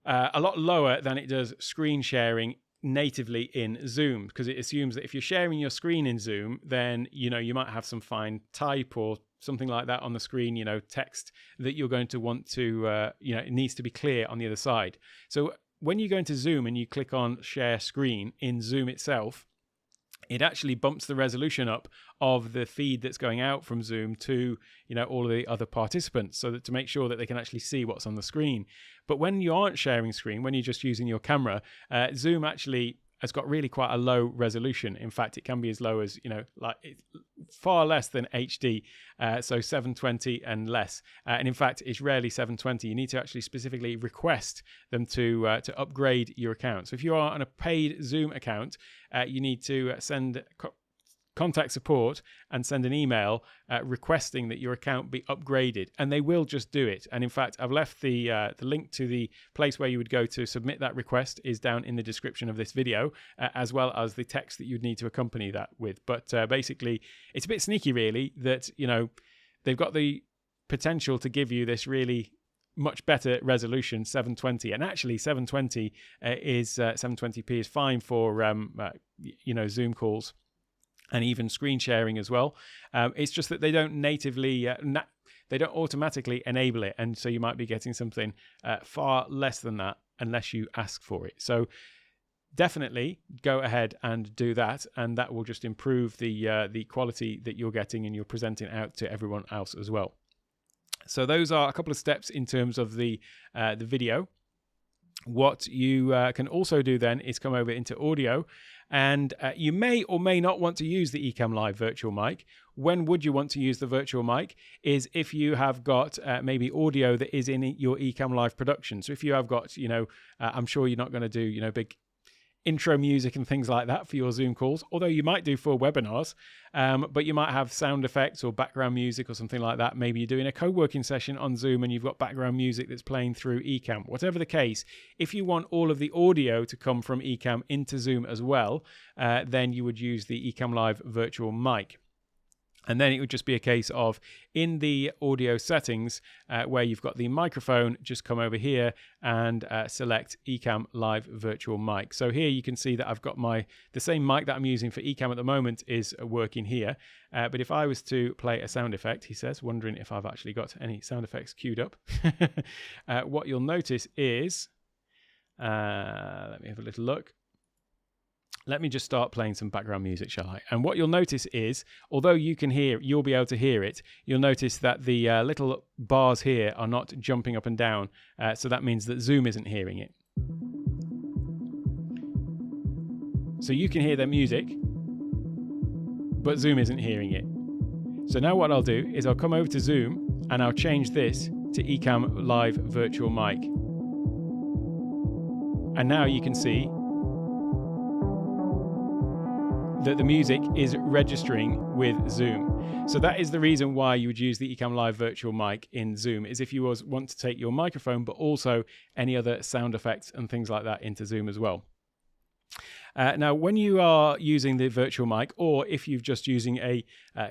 a lot lower than it does screen sharing natively in Zoom, because it assumes that if you're sharing your screen in Zoom, then you might have some fine type or something like that on the screen, text that you're going to want to it needs to be clear on the other side. So when you go into Zoom and you click on share screen in Zoom itself, it actually bumps the resolution up of the feed that's going out from Zoom to all of the other participants, so that to make sure that they can actually see what's on the screen. But when you aren't sharing screen, when you're just using your camera, Zoom actually has got really quite a low resolution. In fact, it can be as low as far less than HD, so 720 and less. And in fact, it's rarely 720. You need to actually specifically request them to upgrade your account. So if you are on a paid Zoom account, you need to contact support and send an email requesting that your account be upgraded, and they will just do it. And in fact, I've left the link to the place where you would go to submit that request is down in the description of this video, as well as the text that you'd need to accompany that with. But basically, it's a bit sneaky, really, that they've got the potential to give you this really much better resolution, 720, and actually 720 is 720p is fine for Zoom calls and even screen sharing as well. It's just that they don't natively, they don't automatically enable it, and so you might be getting something far less than that unless you ask for it. So definitely go ahead and do that, and that will just improve the quality that you're getting and you're presenting out to everyone else as well. So those are a couple of steps in terms of the video. What you can also do then is come over into audio, and you may or may not want to use the Ecamm Live Virtual Mic. When would you want to use the virtual mic? Is if you have got maybe audio that is in your Ecamm Live production. So if you have got, I'm sure you're not going to do, big intro music and things like that for your Zoom calls, although you might do for webinars, but you might have sound effects or background music or something like that. Maybe you're doing a co-working session on Zoom and you've got background music that's playing through Ecamm. Whatever the case, if you want all of the audio to come from Ecamm into Zoom as well, then you would use the Ecamm Live Virtual Mic. And then it would just be a case of in the audio settings where you've got the microphone, just come over here and select Ecamm Live Virtual Mic. So here you can see that I've got the same mic that I'm using for Ecamm at the moment is working here. But if I was to play a sound effect, he says, wondering if I've actually got any sound effects queued up. What you'll notice is, let me have a little look. Let me just start playing some background music, shall I? And what you'll notice is, although you'll be able to hear it, you'll notice that the little bars here are not jumping up and down. So that means that Zoom isn't hearing it. So you can hear the music, but Zoom isn't hearing it. So now what I'll do is I'll come over to Zoom and I'll change this to Ecam Live Virtual Mic. And now you can see that the music is registering with Zoom. So that is the reason why you would use the Ecamm Live Virtual Mic in Zoom, is if you want to take your microphone, but also any other sound effects and things like that into Zoom as well. Now, when you are using the virtual mic, or if you're just using a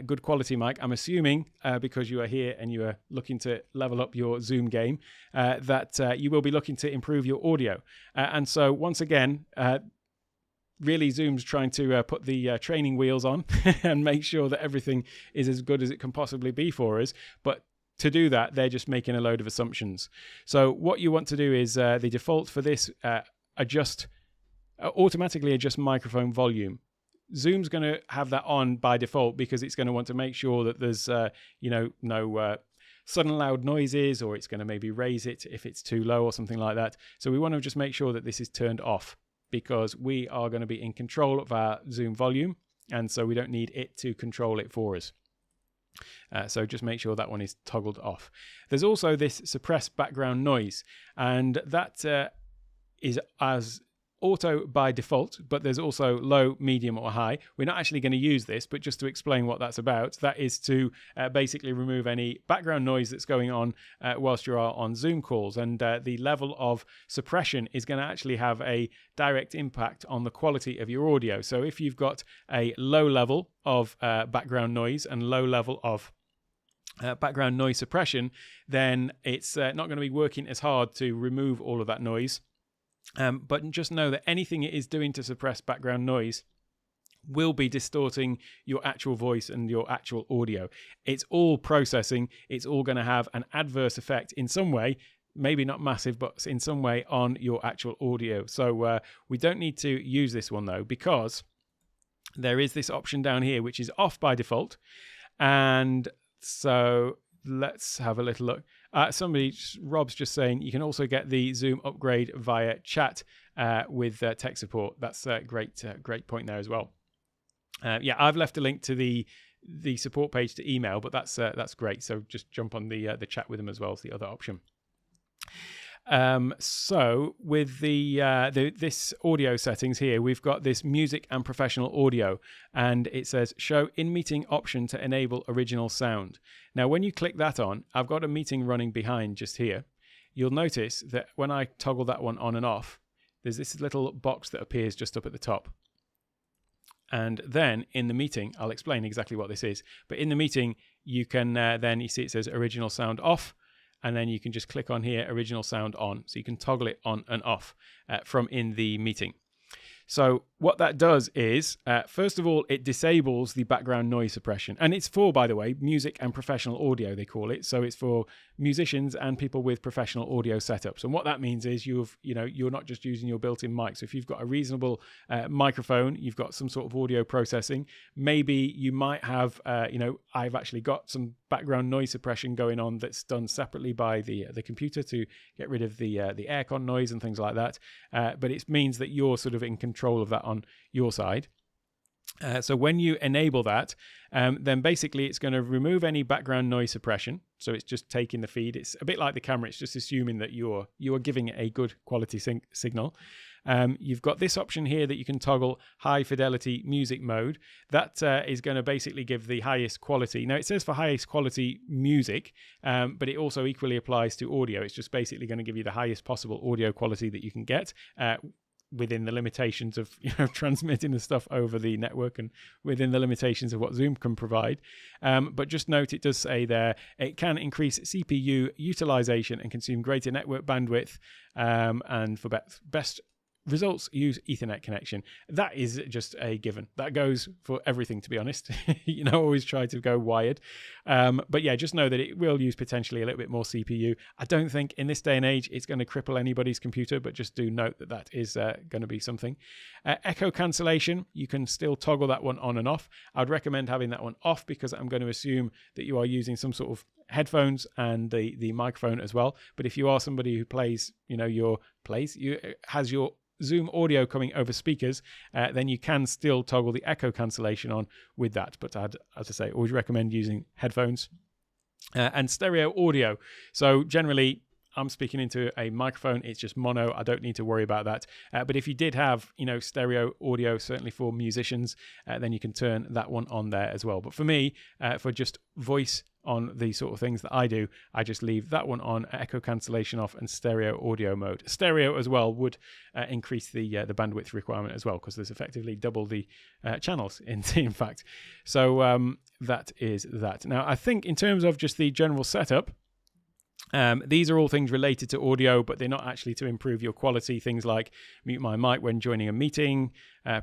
good quality mic, I'm assuming because you are here and you are looking to level up your Zoom game, that you will be looking to improve your audio. And so once again, really Zoom's trying to put the training wheels on and make sure that everything is as good as it can possibly be for us. But to do that, they're just making a load of assumptions. So what you want to do is the default for this automatically adjust microphone volume. Zoom's going to have that on by default because it's going to want to make sure that there's no sudden loud noises, or it's going to maybe raise it if it's too low or something like that. So we want to just make sure that this is turned off, because we are going to be in control of our Zoom volume, and so we don't need it to control it for us. So just make sure that one is toggled off. There's also this suppress background noise, and that is as auto by default, but there's also low, medium or high. We're not actually going to use this, but just to explain what that's about, that is to basically remove any background noise that's going on whilst you are on Zoom calls. And the level of suppression is going to actually have a direct impact on the quality of your audio. So if you've got a low level of background noise and low level of background noise suppression, then it's not going to be working as hard to remove all of that noise. But just know that anything it is doing to suppress background noise will be distorting your actual voice and your actual audio. It's all processing. It's all going to have an adverse effect in some way, maybe not massive, but in some way on your actual audio. So we don't need to use this one though, because there is this option down here which is off by default. And so let's have a little look. Rob's just saying you can also get the Zoom upgrade via chat with tech support. That's a great point there as well. Yeah, I've left a link to the support page to email, but that's great. So just jump on the chat with them as well as the other option. So with this audio settings here, we've got this music and professional audio, and it says show in meeting option to enable original sound. Now, when you click that on, I've got a meeting running behind just here. You'll notice that when I toggle that one on and off, there's this little box that appears just up at the top. And then in the meeting, I'll explain exactly what this is. But in the meeting, you can then you see it says original sound off. And then you can just click on here, original sound on. So you can toggle it on and off from in the meeting. So what that does is, first of all, it disables the background noise suppression. And it's for, by the way, music and professional audio, they call it. So it's for musicians and people with professional audio setups. And what that means is you're not just using your built-in mic. So if you've got a reasonable microphone, you've got some sort of audio processing, maybe you might have, I've actually got some background noise suppression going on that's done separately by the computer to get rid of the aircon noise and things like that. But it means that you're sort of in control of that on your side. So when you enable that, then basically it's going to remove any background noise suppression. So it's just taking the feed. It's a bit like the camera. It's just assuming that you are giving it a good quality signal. You've got this option here that you can toggle high fidelity music mode. That is going to basically give the highest quality. Now it says for highest quality music, but it also equally applies to audio. It's just basically going to give you the highest possible audio quality that you can get within the limitations of transmitting the stuff over the network and within the limitations of what Zoom can provide. But just note, it does say there, it can increase CPU utilization and consume greater network bandwidth, and for best results use Ethernet connection. That is just a given. That goes for everything, to be honest. Always try to go wired. But yeah, just know that it will use potentially a little bit more CPU. I don't think in this day and age it's going to cripple anybody's computer, but just do note that that is going to be something. Echo cancellation, you can still toggle that one on and off. I'd recommend having that one off because I'm going to assume that you are using some sort of headphones and the microphone as well. But if you are somebody who plays, has your Zoom audio coming over speakers, then you can still toggle the echo cancellation on with that. But as I say, always recommend using headphones and stereo audio. So generally, I'm speaking into a microphone. It's just mono. I don't need to worry about that. But if you did have, stereo audio, certainly for musicians, then you can turn that one on there as well. But for me, for just voice on the sort of things that I do, I just leave that one on, echo cancellation off, and stereo audio mode. Stereo as well would increase the bandwidth requirement as well, because there's effectively double the channels in fact. So that is that. Now, I think in terms of just the general setup, these are all things related to audio, but they're not actually to improve your quality. Things like mute my mic when joining a meeting,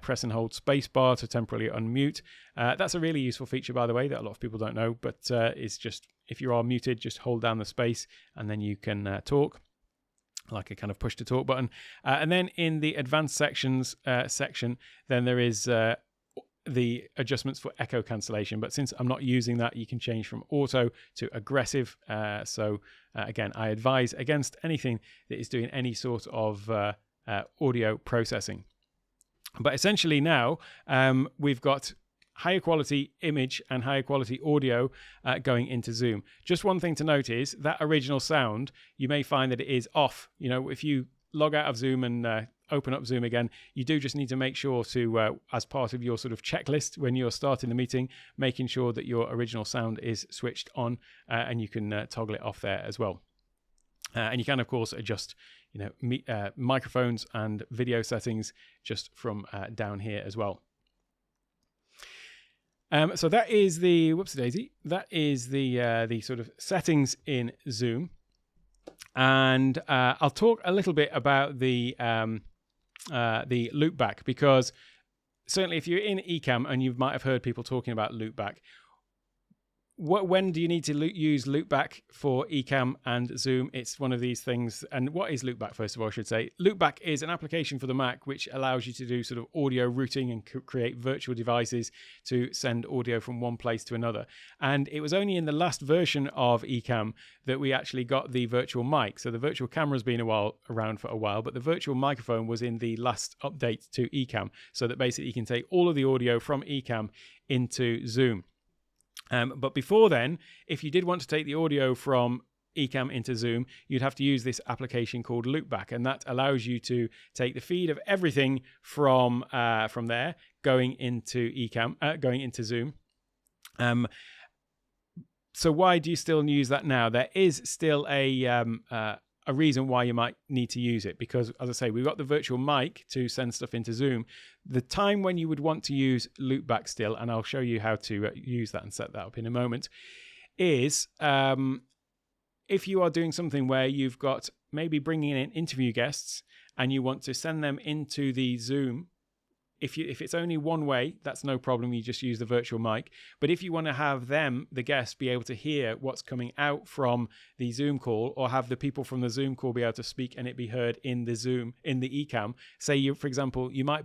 press and hold spacebar to temporarily unmute. That's a really useful feature, by the way, that a lot of people don't know, but it's just, if you are muted, just hold down the space and then you can talk, like a kind of push to talk button. And then in the advanced section, then there is the adjustments for echo cancellation, but since I'm not using that, you can change from auto to aggressive. Again, I advise against anything that is doing any sort of audio processing. But essentially now we've got higher quality image and higher quality audio going into Zoom. Just one thing to note is that original sound, you may find that it is off. If you log out of Zoom and open up Zoom again, you do just need to make sure to, as part of your sort of checklist when you're starting the meeting, making sure that your original sound is switched on, and you can toggle it off there as well. And you can, of course, adjust, microphones and video settings just from down here as well. So that is the that is the sort of settings in Zoom. And I'll talk a little bit about the loopback, because certainly if you're in Ecamm, and you might have heard people talking about loopback, when do you need to use loopback for Ecamm and Zoom? It's one of these things. And what is loopback, first of all, I should say? Loopback is an application for the Mac which allows you to do sort of audio routing and create virtual devices to send audio from one place to another. And it was only in the last version of Ecamm that we actually got the virtual mic. So the virtual camera's been around for a while, but the virtual microphone was in the last update to Ecamm, so that basically you can take all of the audio from Ecamm into Zoom. But before then, if you did want to take the audio from Ecamm into Zoom, you'd have to use this application called Loopback, and that allows you to take the feed of everything from there going into going into Zoom. So why do you still use that now? There is still a reason why you might need to use it, because, as I say, we've got the virtual mic to send stuff into Zoom. The time when you would want to use Loopback still, and I'll show you how to use that and set that up in a moment, is if you are doing something where you've got maybe bringing in interview guests and you want to send them into the Zoom. If it's only one way, that's no problem. You just use the virtual mic. But if you want to have them, the guests, be able to hear what's coming out from the Zoom call, or have the people from the Zoom call be able to speak and it be heard in the Zoom, in the Ecamm. Say, for example, you might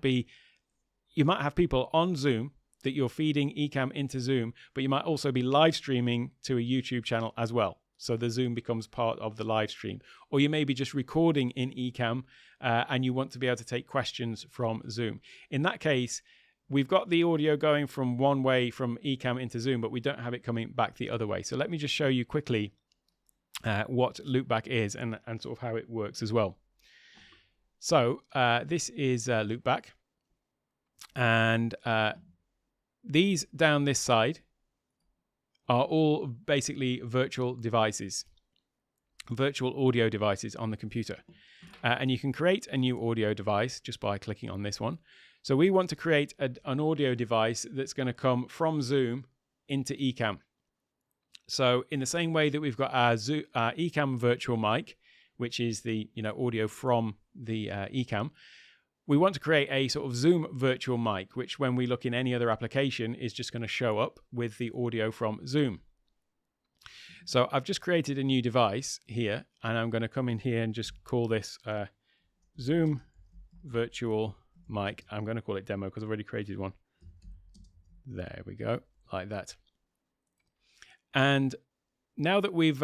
have people on Zoom that you're feeding Ecamm into Zoom, but you might also be live streaming to a YouTube channel as well. So the Zoom becomes part of the live stream. Or you may be just recording in Ecamm and you want to be able to take questions from Zoom. In that case, we've got the audio going from one way from Ecamm into Zoom, but we don't have it coming back the other way. So let me just show you quickly what Loopback is and sort of how it works as well. So this is Loopback. And these down this side are all basically virtual devices, virtual audio devices on the computer. And you can create a new audio device just by clicking on this one. So we want to create an audio device that's going to come from Zoom into Ecamm. So in the same way that we've got our Ecam Virtual Mic, which is the audio from the Ecamm, we want to create a sort of Zoom Virtual Mic, which when we look in any other application is just going to show up with the audio from Zoom. So I've just created a new device here, and I'm going to come in here and just call this Zoom Virtual Mic. I'm going to call it demo because I've already created one. There we go, like that. And now that we've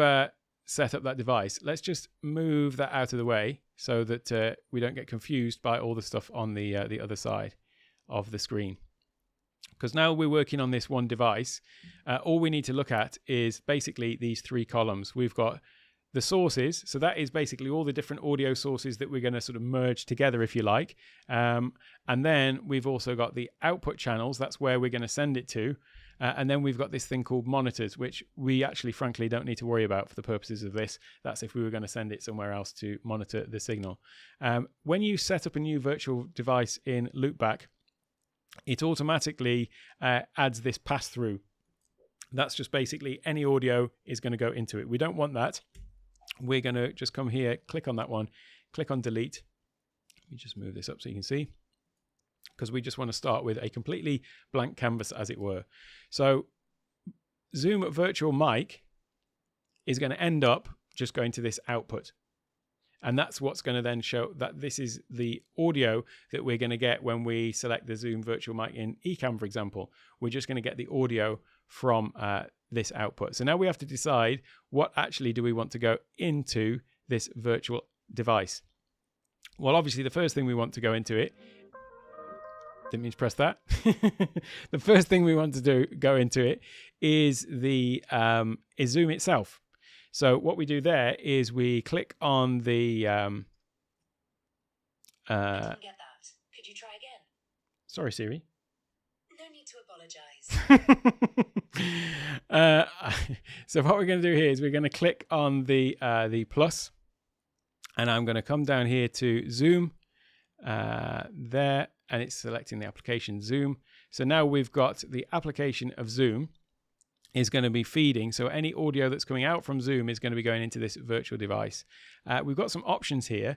set up that device, let's just move that out of the way so that we don't get confused by all the stuff on the other side of the screen. Because now we're working on this one device, all we need to look at is basically these three columns. We've got the sources, so that is basically all the different audio sources that we're going to sort of merge together, if you like. And then we've also got the output channels, that's where we're going to send it to. And then we've got this thing called monitors, which we actually, frankly, don't need to worry about for the purposes of this. That's if we were going to send it somewhere else to monitor the signal. When you set up a new virtual device in Loopback, it automatically adds this pass-through. That's just basically any audio is going to go into it. We don't want that. We're going to just come here, click on that one, click on delete. Let me just move this up so you can see, because we just want to start with a completely blank canvas, as it were. So Zoom Virtual Mic is going to end up just going to this output. And that's what's going to then show that this is the audio that we're going to get when we select the Zoom Virtual Mic in Ecamm, for example. We're just going to get the audio from this output. So now we have to decide what actually do we want to go into this virtual device. Well, obviously the first thing we want to go into it, didn't mean to press that. The first thing we want to go into it is the is Zoom itself. So what we do there is we click on the I didn't get that. Could you try again? Sorry, Siri. No need to apologize. So what we're going to do here is we're going to click on the plus, and I'm going to come down here to Zoom there, and it's selecting the application Zoom. So now we've got the application of Zoom is going to be feeding. So any audio that's coming out from Zoom is going to be going into this virtual device. We've got some options here.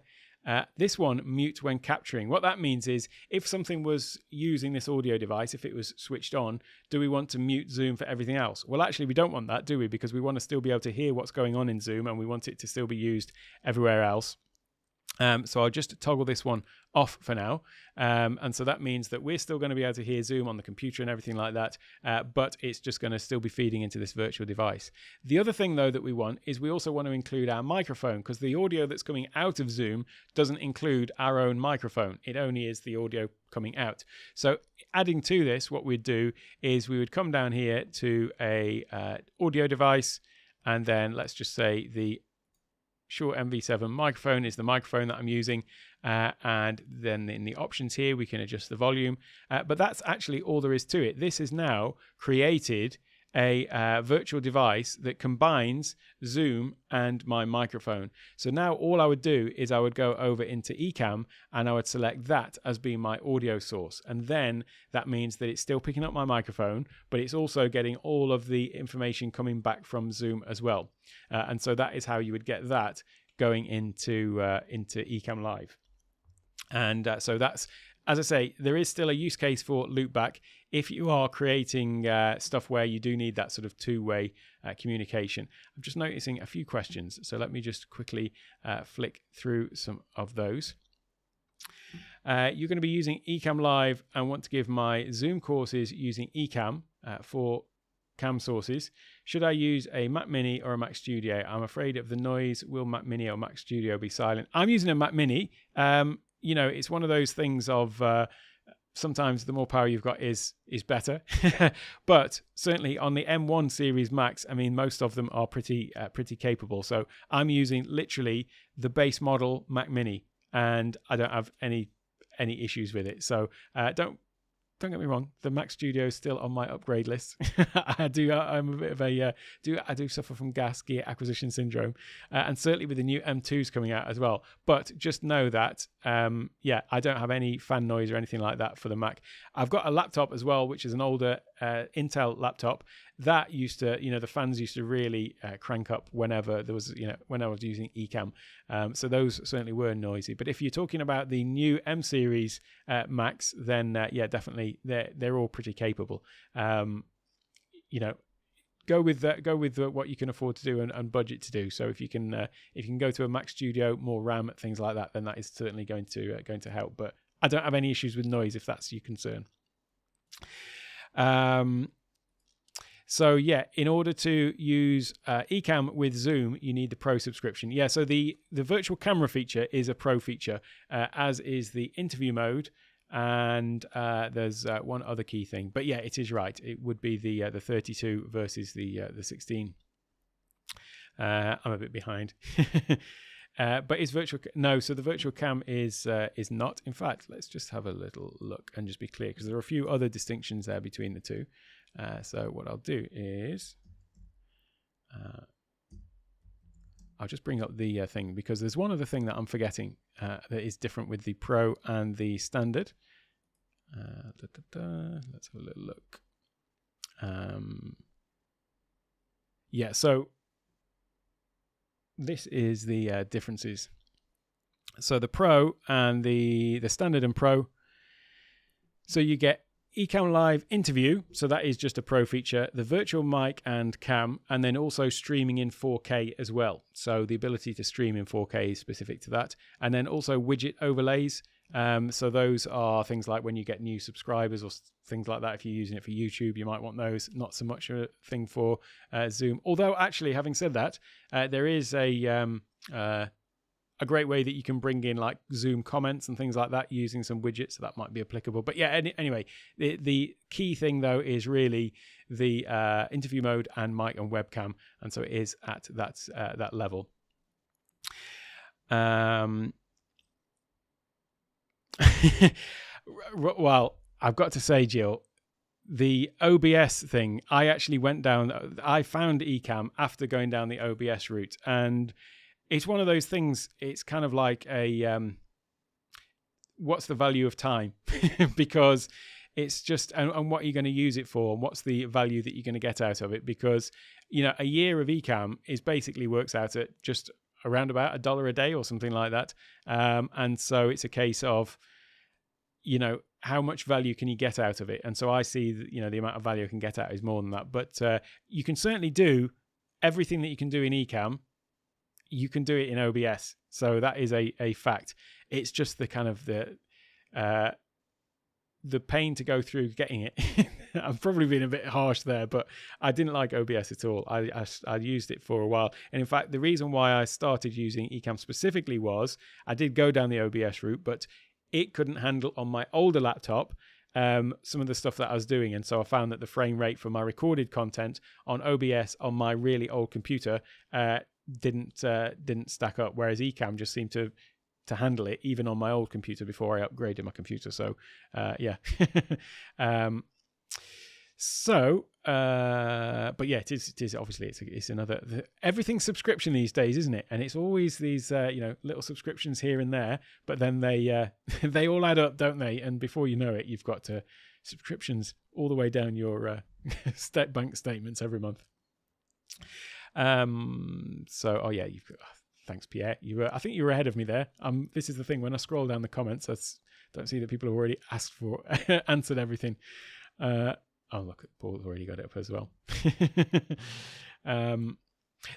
This one, mute when capturing. What that means is if something was using this audio device, if it was switched on, do we want to mute Zoom for everything else? Well, actually, we don't want that, do we? Because we want to still be able to hear what's going on in Zoom, and we want it to still be used everywhere else. So I'll just toggle this one off for now. And so that means that we're still going to be able to hear Zoom on the computer and everything like that, but it's just going to still be feeding into this virtual device. The other thing, though, that we want is we also want to include our microphone, because the audio that's coming out of Zoom doesn't include our own microphone. It only is the audio coming out. So adding to this, what we'd do is we would come down here to a audio device, and then let's just say the Shure MV7 microphone is the microphone that I'm using, and then in the options here we can adjust the volume, but that's actually all there is to it. This has now created a virtual device that combines Zoom and my microphone. So now all I would do is I would go over into Ecamm and I would select that as being my audio source, and then that means that it's still picking up my microphone, but it's also getting all of the information coming back from Zoom as well. And so that is how you would get that going into Ecamm Live. And so that's, as I say, there is still a use case for Loopback if you are creating stuff where you do need that sort of two-way communication. I'm just noticing a few questions, so let me just quickly flick through some of those. You're going to be using Ecamm Live and want to give my Zoom courses using Ecamm for cam sources. Should I use a Mac Mini or a Mac Studio? I'm afraid of the noise. Will Mac Mini or Mac Studio be silent? I'm using a Mac Mini. You know, it's one of those things of sometimes the more power you've got is better. But certainly on the M1 series Macs, I mean, most of them are pretty capable. So I'm using literally the base model Mac Mini, and I don't have any issues with it. So don't get me wrong, the Mac Studio is still on my upgrade list. I'm a bit of a I do suffer from gas gear acquisition syndrome, and certainly with the new M2s coming out as well. But just know that I don't have any fan noise or anything like that for the Mac. I've got a laptop as well, which is an older Intel laptop, that used to, the fans used to really crank up whenever there was, when I was using Ecamm. So those certainly were noisy. But if you're talking about the new M series Macs, then definitely they're all pretty capable. Go with what you can afford to do and budget to do. So if you can go to a Mac Studio, more RAM, things like that, then that is certainly going to help. But I don't have any issues with noise if that's your concern. So yeah, in order to use Ecamm with Zoom, you need the Pro subscription. Yeah, so the virtual camera feature is a Pro feature, as is the interview mode. And there's one other key thing, but yeah, it is right. It would be the 32 versus the 16. I'm a bit behind, but is virtual? No, so the virtual cam is not. In fact, let's just have a little look and just be clear, because there are a few other distinctions there between the two. So what I'll do is I'll just bring up the thing, because there's one other thing that I'm forgetting that is different with the Pro and the Standard. Let's have a little look. Yeah, so this is the differences. So the Pro and the Standard and Pro. So you get Ecamm Live Interview, so that is just a Pro feature, the virtual mic and cam, and then also streaming in 4K as well. So the ability to stream in 4K is specific to that. And then also widget overlays. So those are things like when you get new subscribers or things like that. If you're using it for YouTube, you might want those. Not so much a thing for Zoom. Although actually, having said that, there is a great way that you can bring in like Zoom comments and things like that using some widgets, so that might be applicable. But yeah, anyway, the key thing though is really the interview mode and mic and webcam, and so it is at that level. Well, I've got to say, Jill, the OBS thing, I actually I found Ecamm after going down the OBS route, and it's one of those things. It's kind of like what's the value of time? Because it's just, and what are you going to use it for? And what's the value that you're going to get out of it? Because, a year of Ecamm basically works out at just around about $1 a day or something like that. And so it's a case of, how much value can you get out of it? And so I see that, the amount of value I can get out is more than that. But you can certainly do everything that you can do in Ecamm. You can do it in OBS, so that is a fact. It's just the kind of the pain to go through getting it. I've probably been a bit harsh there, but I didn't like OBS at all. I used it for a while, and in fact, the reason why I started using Ecamm specifically was I did go down the OBS route, but it couldn't handle on my older laptop some of the stuff that I was doing, and so I found that the frame rate for my recorded content on OBS on my really old computer didn't stack up, whereas Ecamm just seemed to handle it even on my old computer before I upgraded my computer. So yeah. But yeah, it is obviously it's another, everything's subscription these days, isn't it? And it's always these little subscriptions here and there, but then they they all add up, don't they? And before you know it, you've got subscriptions all the way down your bank statements every month. So yeah, thanks, Pierre. I think you were ahead of me there. This is the thing, when I scroll down the comments, I don't see that people have already asked for answered everything. Oh look, Paul's already got it up as well.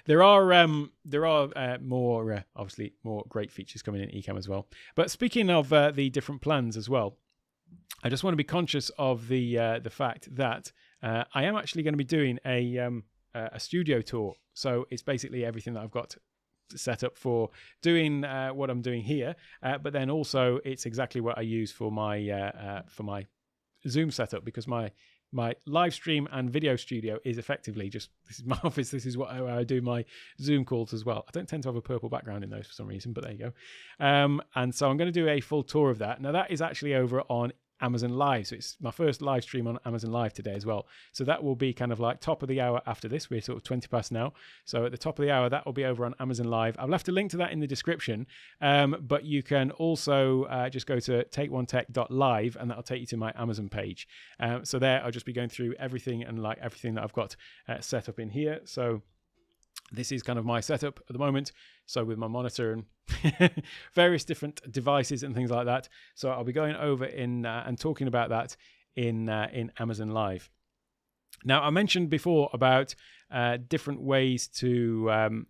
There are more obviously more great features coming in Ecamm as well. But speaking of the different plans as well, I just want to be conscious of the fact that I am actually going to be doing a studio tour. So it's basically everything that I've got set up for doing what I'm doing here, but then also it's exactly what I use for my Zoom setup, because my live stream and video studio is effectively just, this is my office, this is what I do my Zoom calls as well. I don't tend to have a purple background in those for some reason, but there you go. And so I'm going to do a full tour of that. Now that is actually over on Amazon Live. So it's my first live stream on Amazon Live today as well. So that will be kind of like top of the hour after this. We're sort of 20 past now. So at the top of the hour, that will be over on Amazon Live. I've left a link to that in the description, but you can also just go to takeonetech.live and that'll take you to my Amazon page. So there, I'll just be going through everything and like everything that I've got set up in here. So this is kind of my setup at the moment. So with my monitor and various different devices and things like that. So I'll be going over in and talking about that in Amazon Live. Now, I mentioned before about different ways to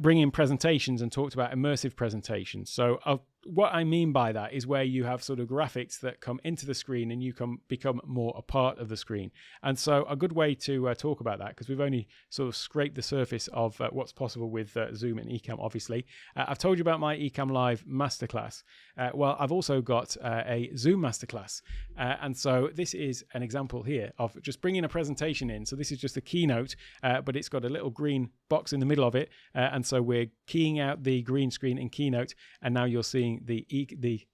bring in presentations and talked about immersive presentations. So what I mean by that is where you have sort of graphics that come into the screen and you become more a part of the screen. And so a good way to talk about that, because we've only sort of scraped the surface of what's possible with Zoom and Ecamm, obviously. I've told you about my Ecamm Live Masterclass. Well, I've also got a Zoom Masterclass. And so this is an example here of just bringing a presentation in. So this is just a keynote, but it's got a little green box in the middle of it. And so we're keying out the green screen in Keynote, and now you're seeing the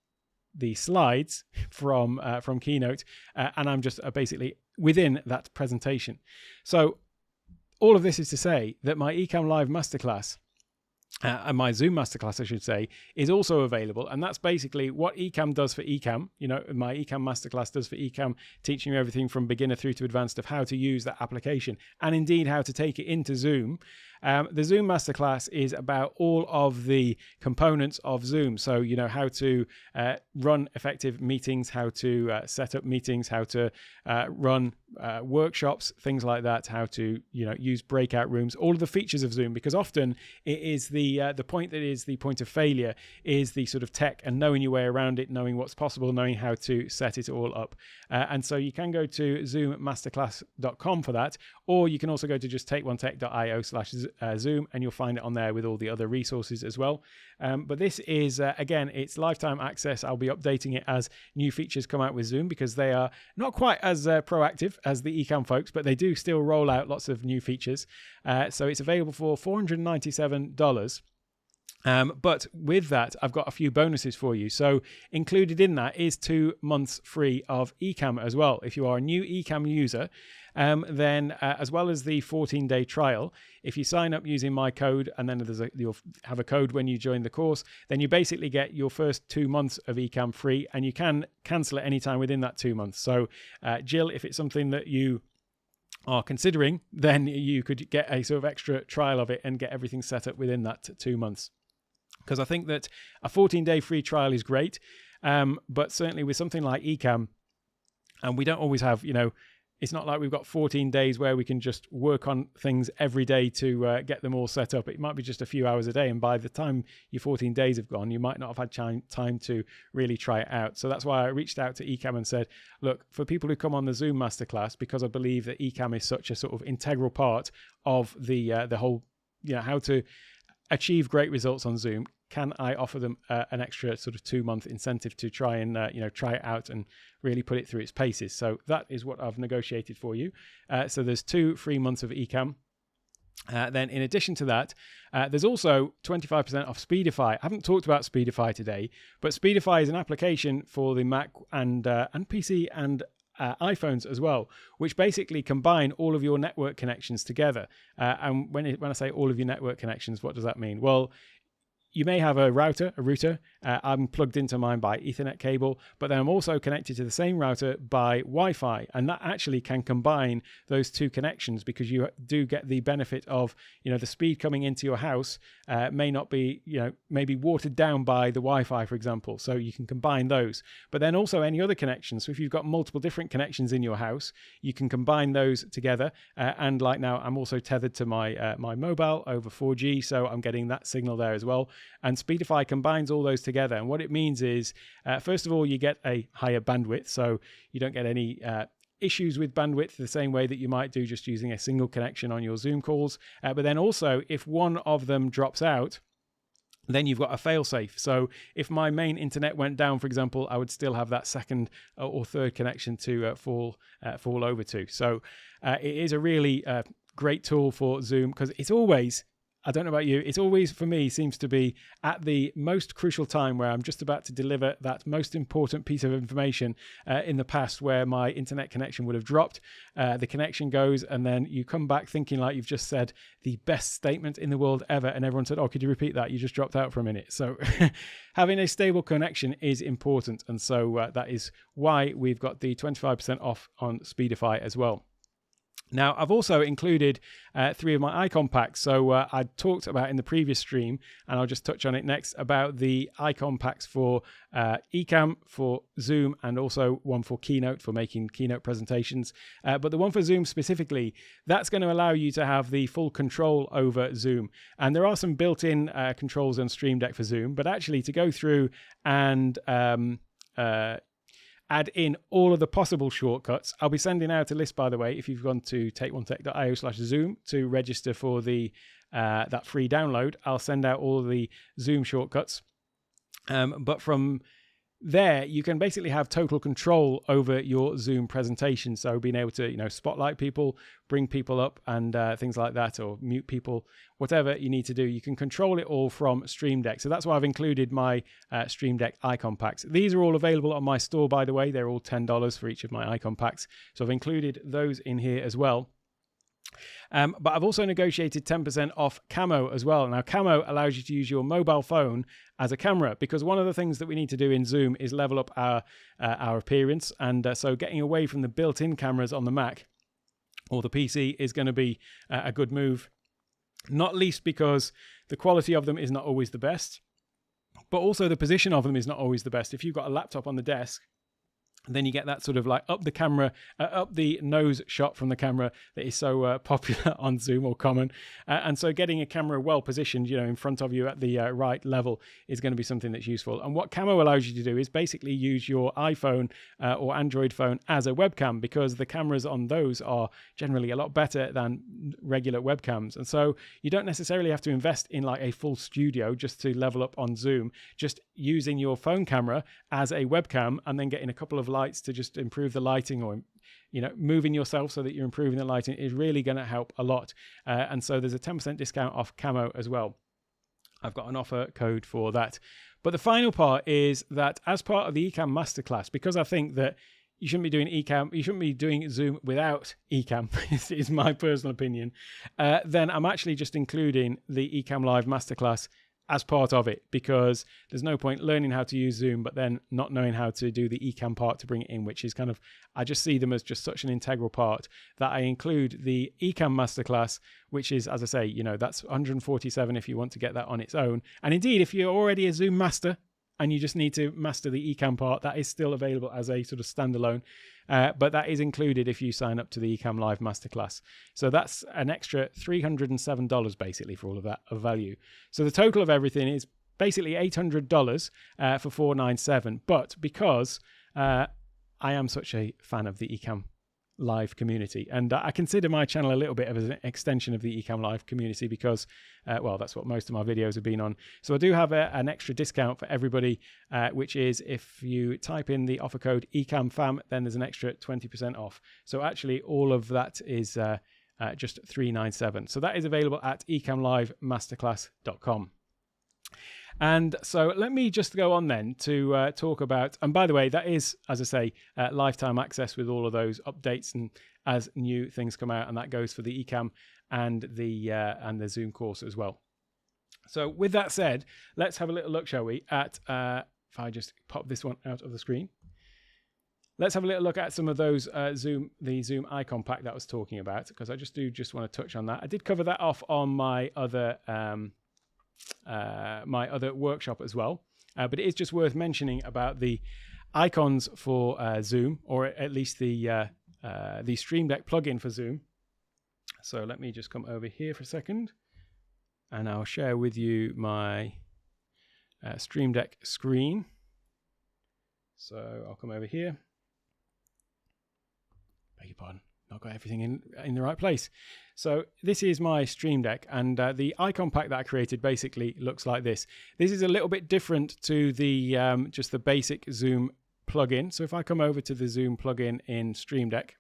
slides from Keynote, and I'm just basically within that presentation. So all of this is to say that my Ecamm Live Masterclass, and my Zoom Masterclass, I should say, is also available. And that's basically what Ecamm does for Ecamm. You know, my Ecamm Masterclass does for Ecamm, teaching you everything from beginner through to advanced of how to use that application and indeed how to take it into Zoom. The Zoom Masterclass is about all of the components of Zoom. So, you know, how to run effective meetings, how to set up meetings, how to run workshops, things like that, how to, you know, use breakout rooms, all of the features of Zoom, because often it is the point that is the point of failure is the sort of tech and knowing your way around it, knowing what's possible, knowing how to set it all up. And so you can go to zoommasterclass.com for that, or you can also go to just takeonetech.io/Zoom and you'll find it on there with all the other resources as well. But this is, again, it's lifetime access. I'll be updating it as new features come out with Zoom, because they are not quite as proactive as the Ecamm folks, but they do still roll out lots of new features. So it's available for $497. But with that, I've got a few bonuses for you. So included in that is 2 months free of Ecamm as well. If you are a new Ecamm user, then as well as the 14-day trial, if you sign up using my code, and then you'll have a code when you join the course, then you basically get your first 2 months of Ecamm free, and you can cancel at any time within that 2 months. So Jill, if it's something that you are considering, then you could get a sort of extra trial of it and get everything set up within that 2 months. Because I think that a 14-day free trial is great, but certainly with something like Ecamm, and we don't always have, you know, it's not like we've got 14 days where we can just work on things every day to get them all set up. It might be just a few hours a day, and by the time your 14 days have gone, you might not have had time to really try it out. So that's why I reached out to Ecamm and said, look, for people who come on the Zoom Masterclass, because I believe that Ecamm is such a sort of integral part of the whole, you know, how to achieve great results on Zoom, can I offer them an extra sort of 2-month incentive to try and try it out and really put it through its paces? So that is what I've negotiated for you. So there's 2 free months of Ecamm. Then in addition to that, there's also 25% off Speedify. I haven't talked about Speedify today, but Speedify is an application for the Mac and PC and iPhones as well, which basically combine all of your network connections together. And when I say all of your network connections, what does that mean? Well, you may have a router. I'm plugged into mine by Ethernet cable, but then I'm also connected to the same router by Wi-Fi, and that actually can combine those 2 connections, because you do get the benefit of, you know, the speed coming into your house may not be, you know, maybe watered down by the Wi-Fi, for example. So you can combine those, but then also any other connections. So if you've got multiple different connections in your house, you can combine those together. And like now, I'm also tethered to my my mobile over 4G, so I'm getting that signal there as well. And Speedify combines all those together. And what it means is, first of all, you get a higher bandwidth. So you don't get any issues with bandwidth the same way that you might do just using a single connection on your Zoom calls. But then also, if one of them drops out, then you've got a fail-safe. So if my main internet went down, for example, I would still have that second or third connection to fall over to. So it is a really great tool for Zoom, because it's always I don't know about you, it's always, for me, seems to be at the most crucial time where I'm just about to deliver that most important piece of information. In the past, where my internet connection would have dropped, the connection goes, and then you come back thinking like you've just said the best statement in the world ever, and everyone said, oh, could you repeat that? You just dropped out for a minute. So having a stable connection is important, and so that is why we've got the 25% off on Speedify as well. Now, I've also included 3 of my icon packs. So I talked about in the previous stream, and I'll just touch on it next, about the icon packs for Ecamm, for Zoom, and also one for Keynote, for making Keynote presentations. But the one for Zoom specifically, that's going to allow you to have the full control over Zoom. And there are some built-in controls on Stream Deck for Zoom, but actually to go through and add in all of the possible shortcuts. I'll be sending out a list, by the way, if you've gone to takeonetech.io/Zoom to register for the that free download. I'll send out all of the Zoom shortcuts. But from there, you can basically have total control over your Zoom presentation. So being able to, spotlight people, bring people up, and things like that, or mute people, whatever you need to do, you can control it all from Stream Deck. So that's why I've included my Stream Deck icon packs. These are all available on my store, by the way. They're all $10 for each of my icon packs. So I've included those in here as well. But I've also negotiated 10% off Camo as well. Now, Camo allows you to use your mobile phone as a camera, because one of the things that we need to do in Zoom is level up our appearance. And so getting away from the built-in cameras on the Mac or the PC is going to be a good move, not least because the quality of them is not always the best, but also the position of them is not always the best. If you've got a laptop on the desk, then you get that sort of like up the nose shot from the camera that is so popular on Zoom, or common. And so getting a camera well positioned, in front of you at the right level is going to be something that's useful. And what Camo allows you to do is basically use your iPhone or Android phone as a webcam, because the cameras on those are generally a lot better than regular webcams. And so you don't necessarily have to invest in like a full studio just to level up on Zoom. Just using your phone camera as a webcam, and then getting a couple of lights to just improve the lighting, or moving yourself so that you're improving the lighting, is really going to help a lot. And so there's a 10% discount off Camo as well. I've got an offer code for that. But the final part is that as part of the Ecamm Masterclass, because I think that you shouldn't be doing Ecamm, you shouldn't be doing Zoom without Ecamm, is my personal opinion, then I'm actually just including the Ecamm Live Masterclass as part of it, because there's no point learning how to use Zoom but then not knowing how to do the Ecamm part to bring it in, which is kind of, I just see them as just such an integral part that I include the Ecamm Masterclass, which is, as I say, that's $147 if you want to get that on its own. And indeed, if you're already a Zoom master and you just need to master the Ecamm part, that is still available as a sort of standalone. But that is included if you sign up to the Ecamm Live Masterclass. So that's an extra $307 basically for all of that of value. So the total of everything is basically $800 for $497. But because I am such a fan of the Ecamm Live community, and I consider my channel a little bit of an extension of the Ecamm Live community, because that's what most of my videos have been on. So I do have an extra discount for everybody, which is if you type in the offer code ECAMFAM, then there's an extra 20% off. So actually all of that is just $397. So that is available at ecammlivemasterclass.com. And so let me just go on then to talk about, and by the way, that is, as I say, lifetime access with all of those updates and as new things come out, and that goes for the Ecamm and the Zoom course as well. So with that said, let's have a little look, shall we, at, if I just pop this one out of the screen. Let's have a little look at some of those the Zoom icon pack that I was talking about, because I just want to touch on that. I did cover that off on my other workshop as well, but it is just worth mentioning about the icons for Zoom, or at least the Stream Deck plugin for Zoom. So let me just come over here for a second, and I'll share with you my Stream Deck screen. So I'll come over here. Beg your pardon. Not got everything in the right place. So this is my Stream Deck, and the icon pack that I created basically looks like this. This is a little bit different to the just the basic Zoom plugin. So if I come over to the Zoom plugin in Stream Deck,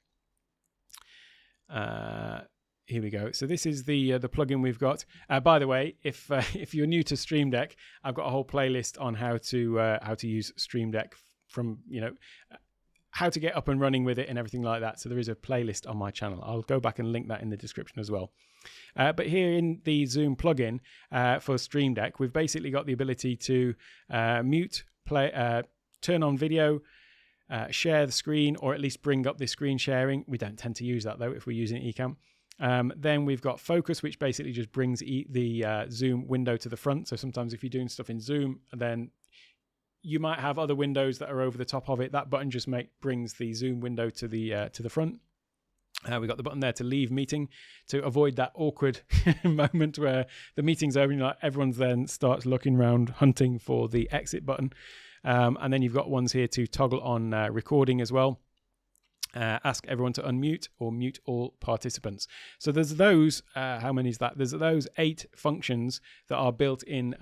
here we go. So this is the plugin we've got. By the way, if you're new to Stream Deck, I've got a whole playlist on how to use Stream Deck, from how to get up and running with it and everything like that. So there is a playlist on my channel. I'll go back and link that in the description as well. But here in the Zoom plugin for Stream Deck, we've basically got the ability to mute, play, turn on video, share the screen, or at least bring up the screen sharing. We don't tend to use that though if we're using Ecamm. Then we've got focus, which basically just brings the Zoom window to the front. So sometimes if you're doing stuff in Zoom, then you might have other windows that are over the top of it. That button just brings the Zoom window to the front. We've got the button there to leave meeting, to avoid that awkward moment where the meeting's over and everyone then starts looking around hunting for the exit button. And then you've got ones here to toggle on recording as well. Ask everyone to unmute or mute all participants. So there's those, how many is that? There's those 8 functions that are built in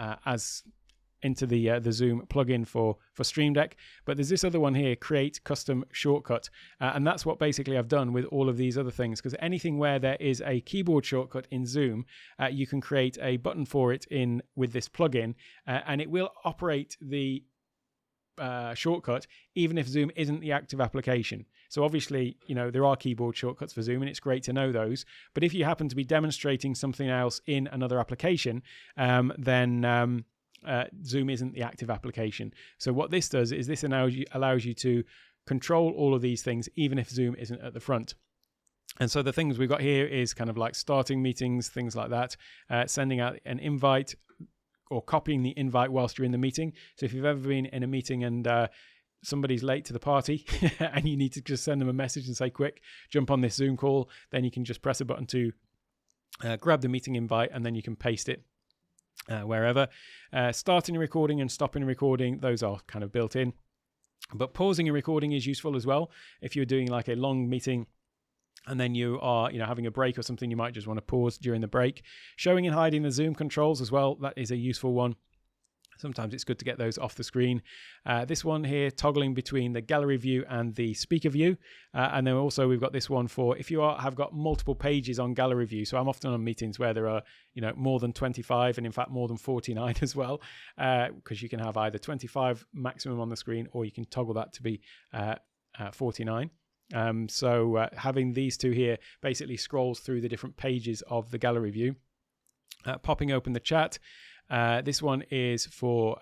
into the Zoom plugin for Stream Deck. But there's this other one here, create custom shortcut. And that's what basically I've done with all of these other things, because anything where there is a keyboard shortcut in Zoom, you can create a button for it with this plugin, and it will operate the shortcut even if Zoom isn't the active application. So obviously, there are keyboard shortcuts for Zoom and it's great to know those. But if you happen to be demonstrating something else in another application, then Zoom isn't the active application. So what this does is this allows you to control all of these things even if Zoom isn't at the front. And so the things we've got here is kind of like starting meetings, things like that, sending out an invite or copying the invite whilst you're in the meeting. So if you've ever been in a meeting and somebody's late to the party and you need to just send them a message and say, quick, jump on this Zoom call, then you can just press a button to grab the meeting invite and then you can paste it wherever. Starting a recording and stopping a recording, those are kind of built in. But pausing a recording is useful as well. If you're doing like a long meeting and then you are having a break or something, you might just want to pause during the break. Showing and hiding the Zoom controls as well, that is a useful one. Sometimes it's good to get those off the screen. This one here, toggling between the gallery view and the speaker view. And then also we've got this one for if you have got multiple pages on gallery view. So I'm often on meetings where there are more than 25 and in fact more than 49 as well, because you can have either 25 maximum on the screen or you can toggle that to be 49. So having these two here basically scrolls through the different pages of the gallery view. Popping open the chat. This one is for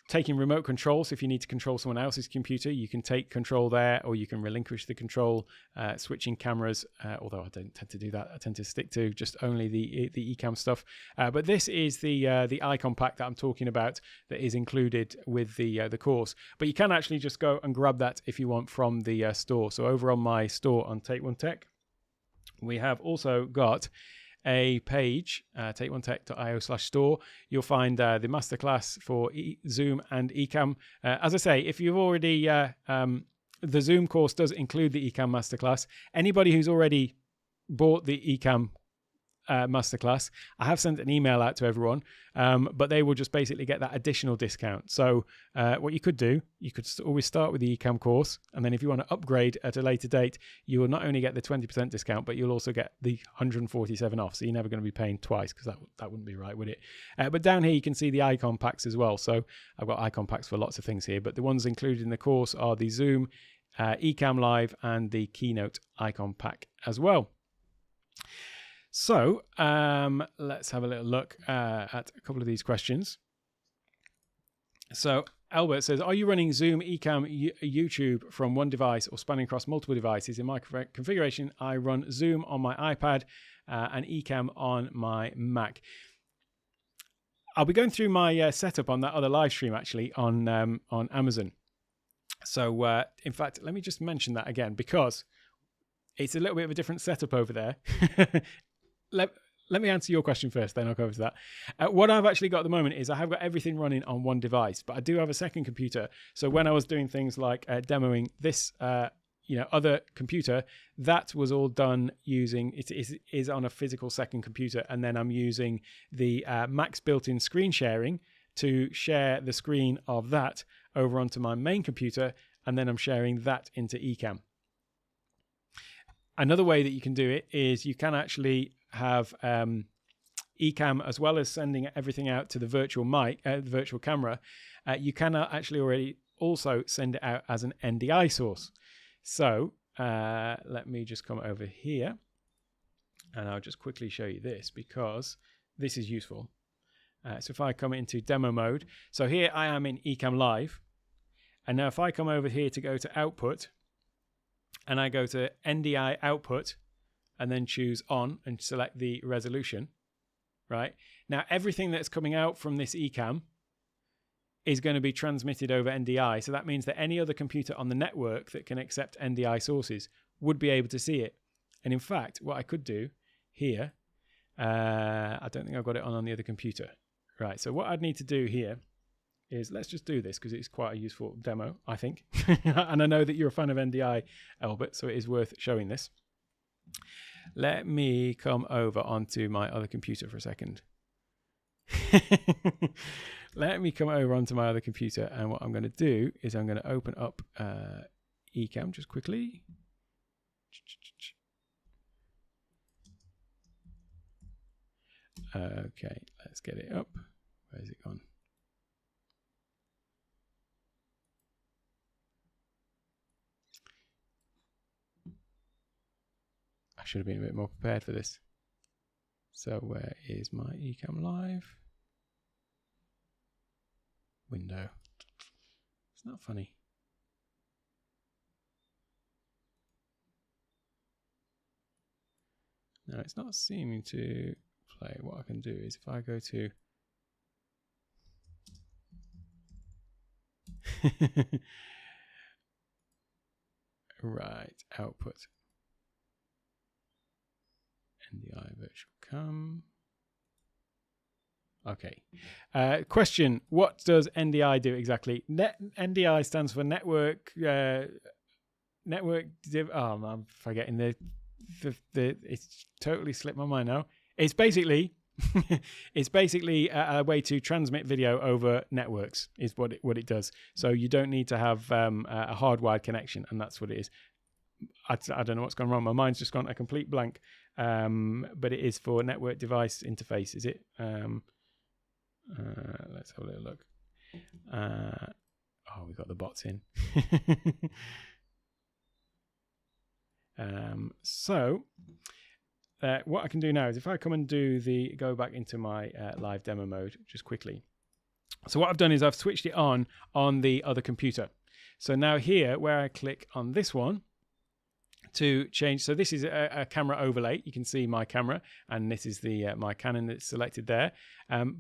taking remote control. So if you need to control someone else's computer, you can take control there, or you can relinquish the control, switching cameras, although I don't tend to do that. I tend to stick to just only the Ecamm stuff. But this is the icon pack that I'm talking about that is included with the course. But you can actually just go and grab that if you want from the store. So over on my store on Take One Tech, we have also got a page, takeonetech.io/store. You'll find the masterclass for Zoom and Ecamm. As I say, if you've already, the Zoom course does include the Ecamm masterclass. Anybody who's already bought the Ecamm masterclass, I have sent an email out to everyone, but they will just basically get that additional discount. So what you could do, you could always start with the Ecamm course, and then if you want to upgrade at a later date, you will not only get the 20% discount, but you'll also get the 147 off. So you're never going to be paying twice, because that wouldn't be right, would it? But down here you can see the icon packs as well. So I've got icon packs for lots of things here, but the ones included in the course are the Zoom, Ecamm Live, and the Keynote icon pack as well. So let's have a little look at a couple of these questions. So Albert says, are you running Zoom, Ecamm, YouTube from one device or spanning across multiple devices? In my configuration, I run Zoom on my iPad and Ecamm on my Mac. I'll be going through my setup on that other live stream actually on Amazon. So in fact, let me just mention that again, because it's a little bit of a different setup over there. Let me answer your question first, then I'll go over to that. What I've actually got at the moment is I have got everything running on one device, but I do have a second computer. So when I was doing things like demoing this, other computer, that was all done using, it is on a physical second computer, and then I'm using the Mac's built-in screen sharing to share the screen of that over onto my main computer, and then I'm sharing that into Ecamm. another way that you can do it is you can actually have Ecamm, as well as sending everything out to the virtual mic, the virtual camera, you can actually already also send it out as an NDI source. So let me just come over here and I'll just quickly show you this because this is useful. So if I come into demo mode, so here I am in Ecamm Live, and now if I come over here to go to output and I go to NDI output and then choose on and select the resolution, right? Now everything that's coming out from this Ecamm is going to be transmitted over NDI. So that means that any other computer on the network that can accept NDI sources would be able to see it. And in fact, what I could do here, I don't think I've got it on the other computer. Right, so what I'd need to do here is, let's just do this because it's quite a useful demo, I think. And I know that you're a fan of NDI, Albert, so it is worth showing this. Let me come over onto my other computer for a second. Let me come over onto my other computer, and what I'm going to do is I'm going to open up Ecamm just quickly. Okay, let's get it up. Where's it gone? I should have been a bit more prepared for this. So where is my Ecamm Live window? It's not funny. No, it's not seeming to play. What I can do is if I go to right, output NDI virtual cam. Okay. Question: what does NDI do exactly? NDI stands for network. I'm forgetting the. It's totally slipped my mind now. It's basically a way to transmit video over networks. Is what it does. So you don't need to have a hardwired connection, and that's what it is. I don't know what's gone wrong. My mind's just gone a complete blank. But it is for network device interface, is it? Let's have a little look. Oh, we've got the bots in. So what I can do now is if I come and go back into my live demo mode just quickly. So what I've done is I've switched it on the other computer. So now here, where I click on this one to change, so this is a camera overlay. You can see my camera, and this is the my Canon that's selected there.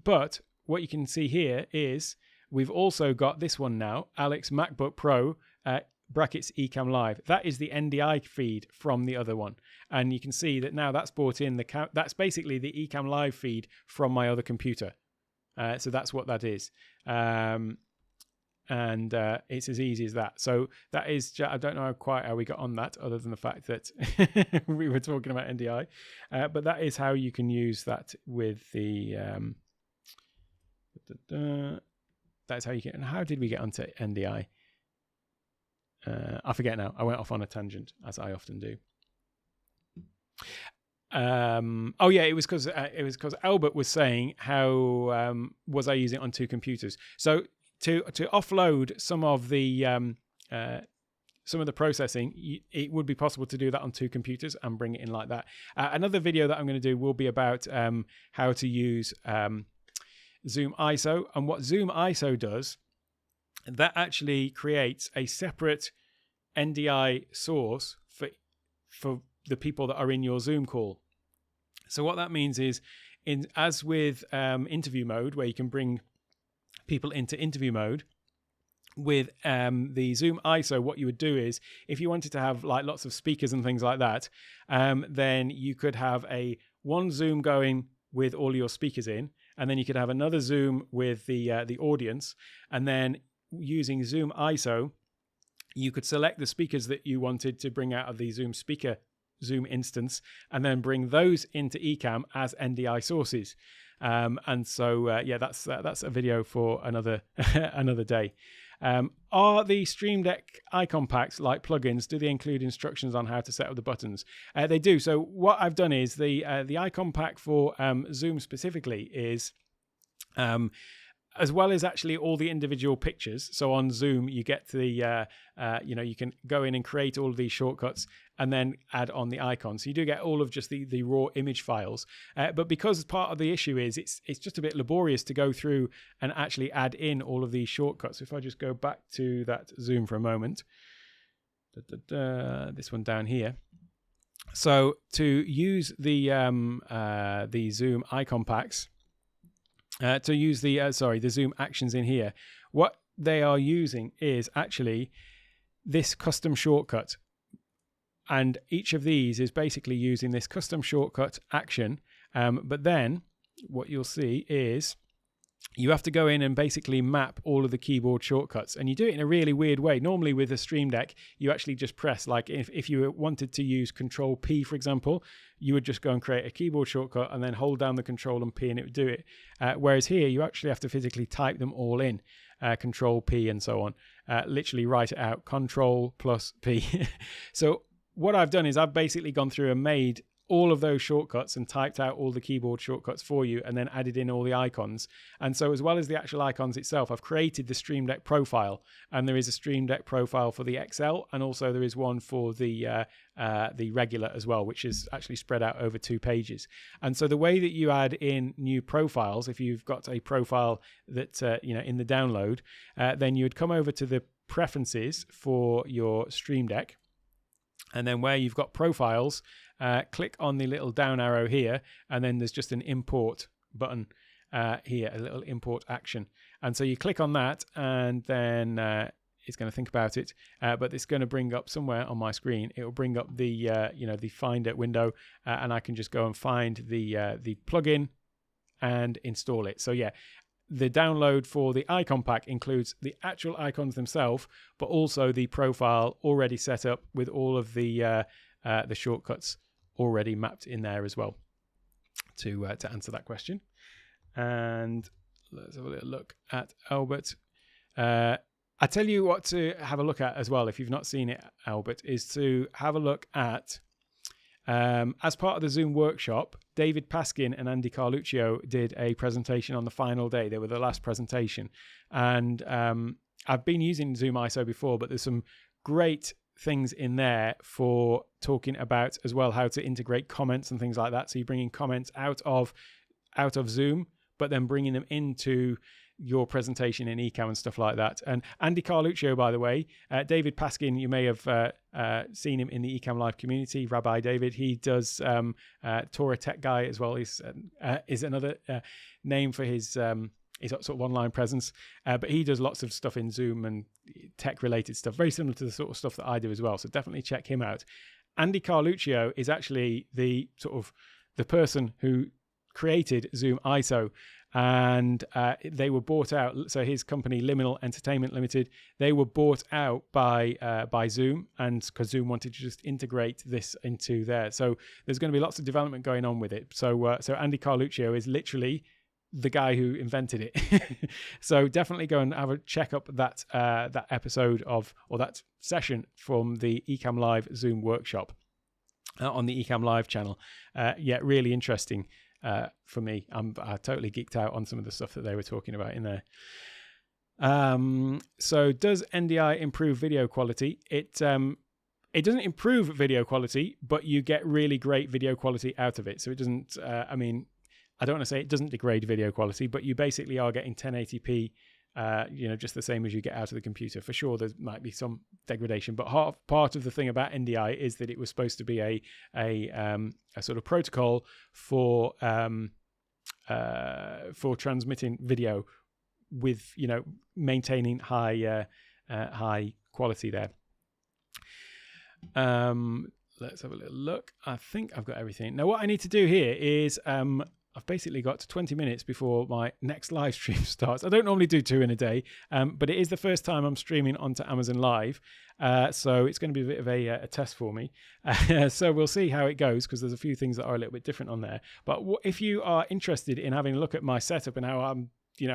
But what you can see here is we've also got this one now, Alex MacBook Pro brackets Ecamm Live. That is the NDI feed from the other one, and you can see that now that's brought in that's basically the Ecamm Live feed from my other computer. So that's what that is. And it's as easy as that. So that is, I don't know quite how we got on that, other than the fact that we were talking about NDI. But that is how you can use that with the. That's how you get. And how did we get onto NDI? I forget now. I went off on a tangent, as I often do. Oh yeah, it was because Albert was saying how was I using it on two computers. So to offload some of the processing, it would be possible to do that on two computers and bring it in like that. Another video that I'm going to do will be about how to use Zoom ISO, and what Zoom ISO does. That actually creates a separate NDI source for the people that are in your Zoom call. So what that means is, as with interview mode, where you can bring people into interview mode, with the Zoom ISO, what you would do is, if you wanted to have like lots of speakers and things like that, then you could have one Zoom going with all your speakers in, and then you could have another Zoom with the audience, and then using Zoom ISO, you could select the speakers that you wanted to bring out of the Zoom instance, and then bring those into Ecamm as NDI sources. And so yeah, that's a video for another another day. Are the Stream Deck icon packs like plugins? Do they include instructions on how to set up the buttons? They do. So what I've done is the icon pack for Zoom specifically is as well as actually all the individual pictures. So on Zoom, you get the, you can go in and create all of these shortcuts and then add on the icons. So you do get all of just the raw image files. But because part of the issue is it's just a bit laborious to go through and actually add in all of these shortcuts. If I just go back to that Zoom for a moment, this one down here. So to use the Zoom icon packs, to use the Zoom actions in here, what they are using is actually this custom shortcut, and each of these is basically using this custom shortcut action. But then what you'll see is you have to go in and basically map all of the keyboard shortcuts, and you do it in a really weird way. Normally with a Stream Deck, you actually just press, like if you wanted to use Control P, for example, you would just go and create a keyboard shortcut and then hold down the Control and P and it would do it. Whereas here, you actually have to physically type them all in, Control P and so on. Literally write it out, Control plus P. So what I've done is I've basically gone through and made all of those shortcuts and typed out all the keyboard shortcuts for you and then added in all the icons. And so as well as the actual icons itself, I've created the Stream Deck profile, and there is a Stream Deck profile for the XL, and also there is one for the regular as well, which is actually spread out over 2 pages. And so the way that you add in new profiles, if you've got a profile that in the download, then you would come over to the preferences for your Stream Deck, and then where you've got profiles, click on the little down arrow here, and then there's just an import button here, a little import action. And so you click on that, and then it's going to think about it, but it's going to bring up somewhere on my screen. It will bring up the the Finder window, and I can just go and find the plugin and install it. So yeah, the download for the icon pack includes the actual icons themselves, but also the profile already set up with all of the shortcuts already mapped in there as well to answer that question. And let's have a little look at Albert. I tell you what to have a look at as well, if you've not seen it, Albert, is to have a look at as part of the Zoom workshop, David Paskin and Andy Carluccio did a presentation on the final day. They were the last presentation. And I've been using Zoom ISO before, but there's some great things in there for talking about as well how to integrate comments and things like that. So you're bringing comments out of Zoom, but then bringing them into your presentation in Ecamm and stuff like that. And Andy Carluccio, by the way, David Paskin, you may have seen him in the Ecamm Live community, Rabbi David. He does Torah Tech Guy as well. Is another name for his sort of online presence. But he does lots of stuff in Zoom and tech-related stuff, very similar to the sort of stuff that I do as well. So definitely check him out. Andy Carluccio is actually the person who created Zoom ISO. And they were bought out. So his company, Liminal Entertainment Limited, they were bought out by Zoom, and because Zoom wanted to just integrate this into there. So there's going to be lots of development going on with it. So Andy Carluccio is literally the guy who invented it. So definitely go and have a check up that episode or that session from the Ecamm Live Zoom Workshop on the Ecamm Live channel. Yeah, really interesting. For me, I totally geeked out on some of the stuff that they were talking about in there. So does NDI improve video quality? It doesn't improve video quality, but you get really great video quality out of it. So it doesn't, I don't want to say it doesn't degrade video quality, but you basically are getting 1080p, just the same as you get out of the computer. For sure, there might be some degradation, but part of the thing about NDI is that it was supposed to be a sort of protocol for transmitting video with maintaining high quality there. Let's have a little look. I think I've got everything. Now what I need to do here is I've basically got 20 minutes before my next live stream starts. I don't normally do 2 in a day, but it is the first time I'm streaming onto Amazon Live. So it's going to be a bit of a test for me. So we'll see how it goes, because there's a few things that are a little bit different on there. But if you are interested in having a look at my setup and how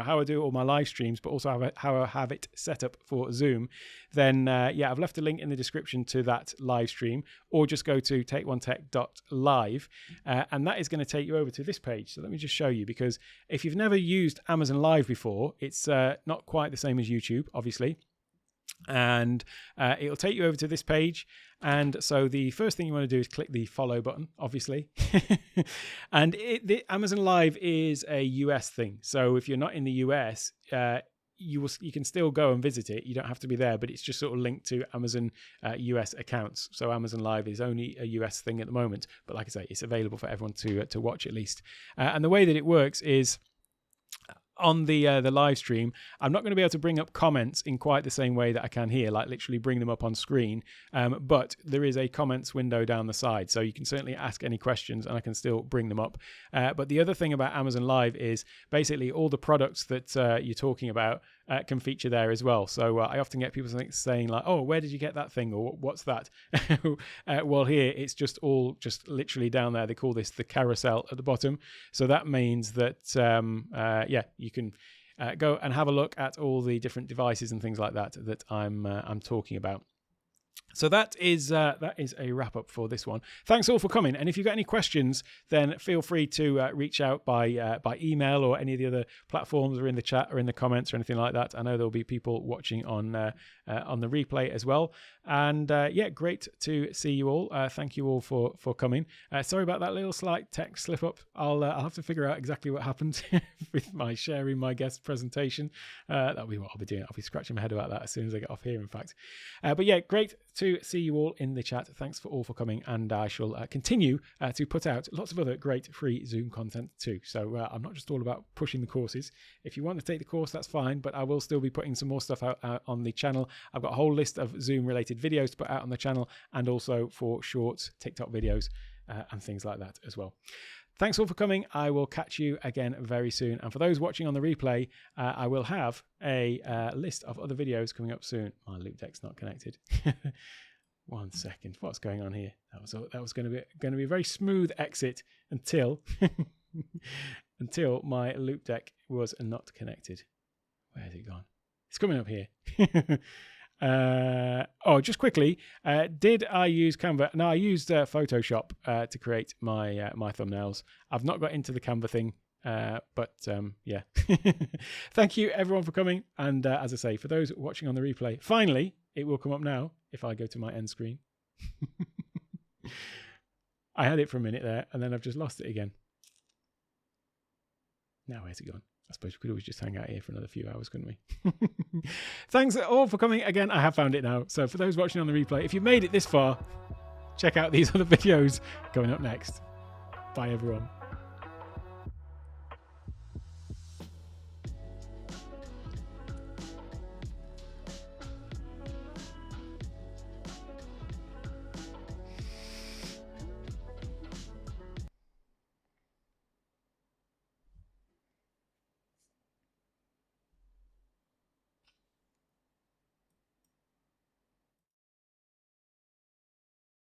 how I do all my live streams, but also how I have it set up for Zoom, then I've left a link in the description to that live stream, or just go to takeonetech.live, and that is going to take you over to this page. So let me just show you, because if you've never used Amazon Live before, it's not quite the same as YouTube, obviously. And it'll take you over to this page. And so the first thing you want to do is click the follow button, obviously. And Amazon Live is a US thing. So if you're not in the US, you can still go and visit it. You don't have to be there, but it's just sort of linked to Amazon US accounts. So Amazon Live is only a US thing at the moment. But like I say, it's available for everyone to watch at least. And the way that it works is, on the live stream, I'm not going to be able to bring up comments in quite the same way that I can here, like literally bring them up on screen. But there is a comments window down the side, so you can certainly ask any questions and I can still bring them up. But the other thing about Amazon Live is basically all the products that you're talking about can feature there as well. So I often get people saying like, oh, where did you get that thing, or what's that? Well, here it's just literally down there. They call this the carousel at the bottom. So that means that you can go and have a look at all the different devices and things like that I'm talking about. So that is a wrap up for this one. Thanks all for coming. And if you've got any questions, then feel free to reach out by email or any of the other platforms, or in the chat or in the comments or anything like that. I know there'll be people watching on the replay as well. And great to see you all. Thank you all for coming. Sorry about that little slight tech slip up. I'll have to figure out exactly what happened with my sharing my guest presentation. That'll be what I'll be doing. I'll be scratching my head about that as soon as I get off here, in fact. But yeah, great to see you all in the chat. Thanks for coming, and I shall continue to put out lots of other great free Zoom content too. So I'm not just all about pushing the courses. If you want to take the course, that's fine, but I will still be putting some more stuff out on the channel. I've got a whole list of Zoom related videos to put out on the channel, and also for shorts, TikTok videos and things like that as well. Thanks all for coming. I will catch you again very soon. And for those watching on the replay, I will have a list of other videos coming up soon. My loop deck's not connected. 1 second. What's going on here? That was going to be a very smooth exit until until my loop deck was not connected. Where has it gone? It's coming up here. Just quickly, did I use Canva? No, I used Photoshop to create my thumbnails. I've not got into the Canva thing, but yeah. Thank you everyone for coming, and as I say, for those watching on the replay, finally it will come up now if I go to my end screen. I had it for a minute there, and then I've just lost it again. Now where's it gone? I suppose we could always just hang out here for another few hours, couldn't we? Thanks all for coming. Again, I have found it now. So for those watching on the replay, if you've made it this far, check out these other videos coming up next. Bye, everyone.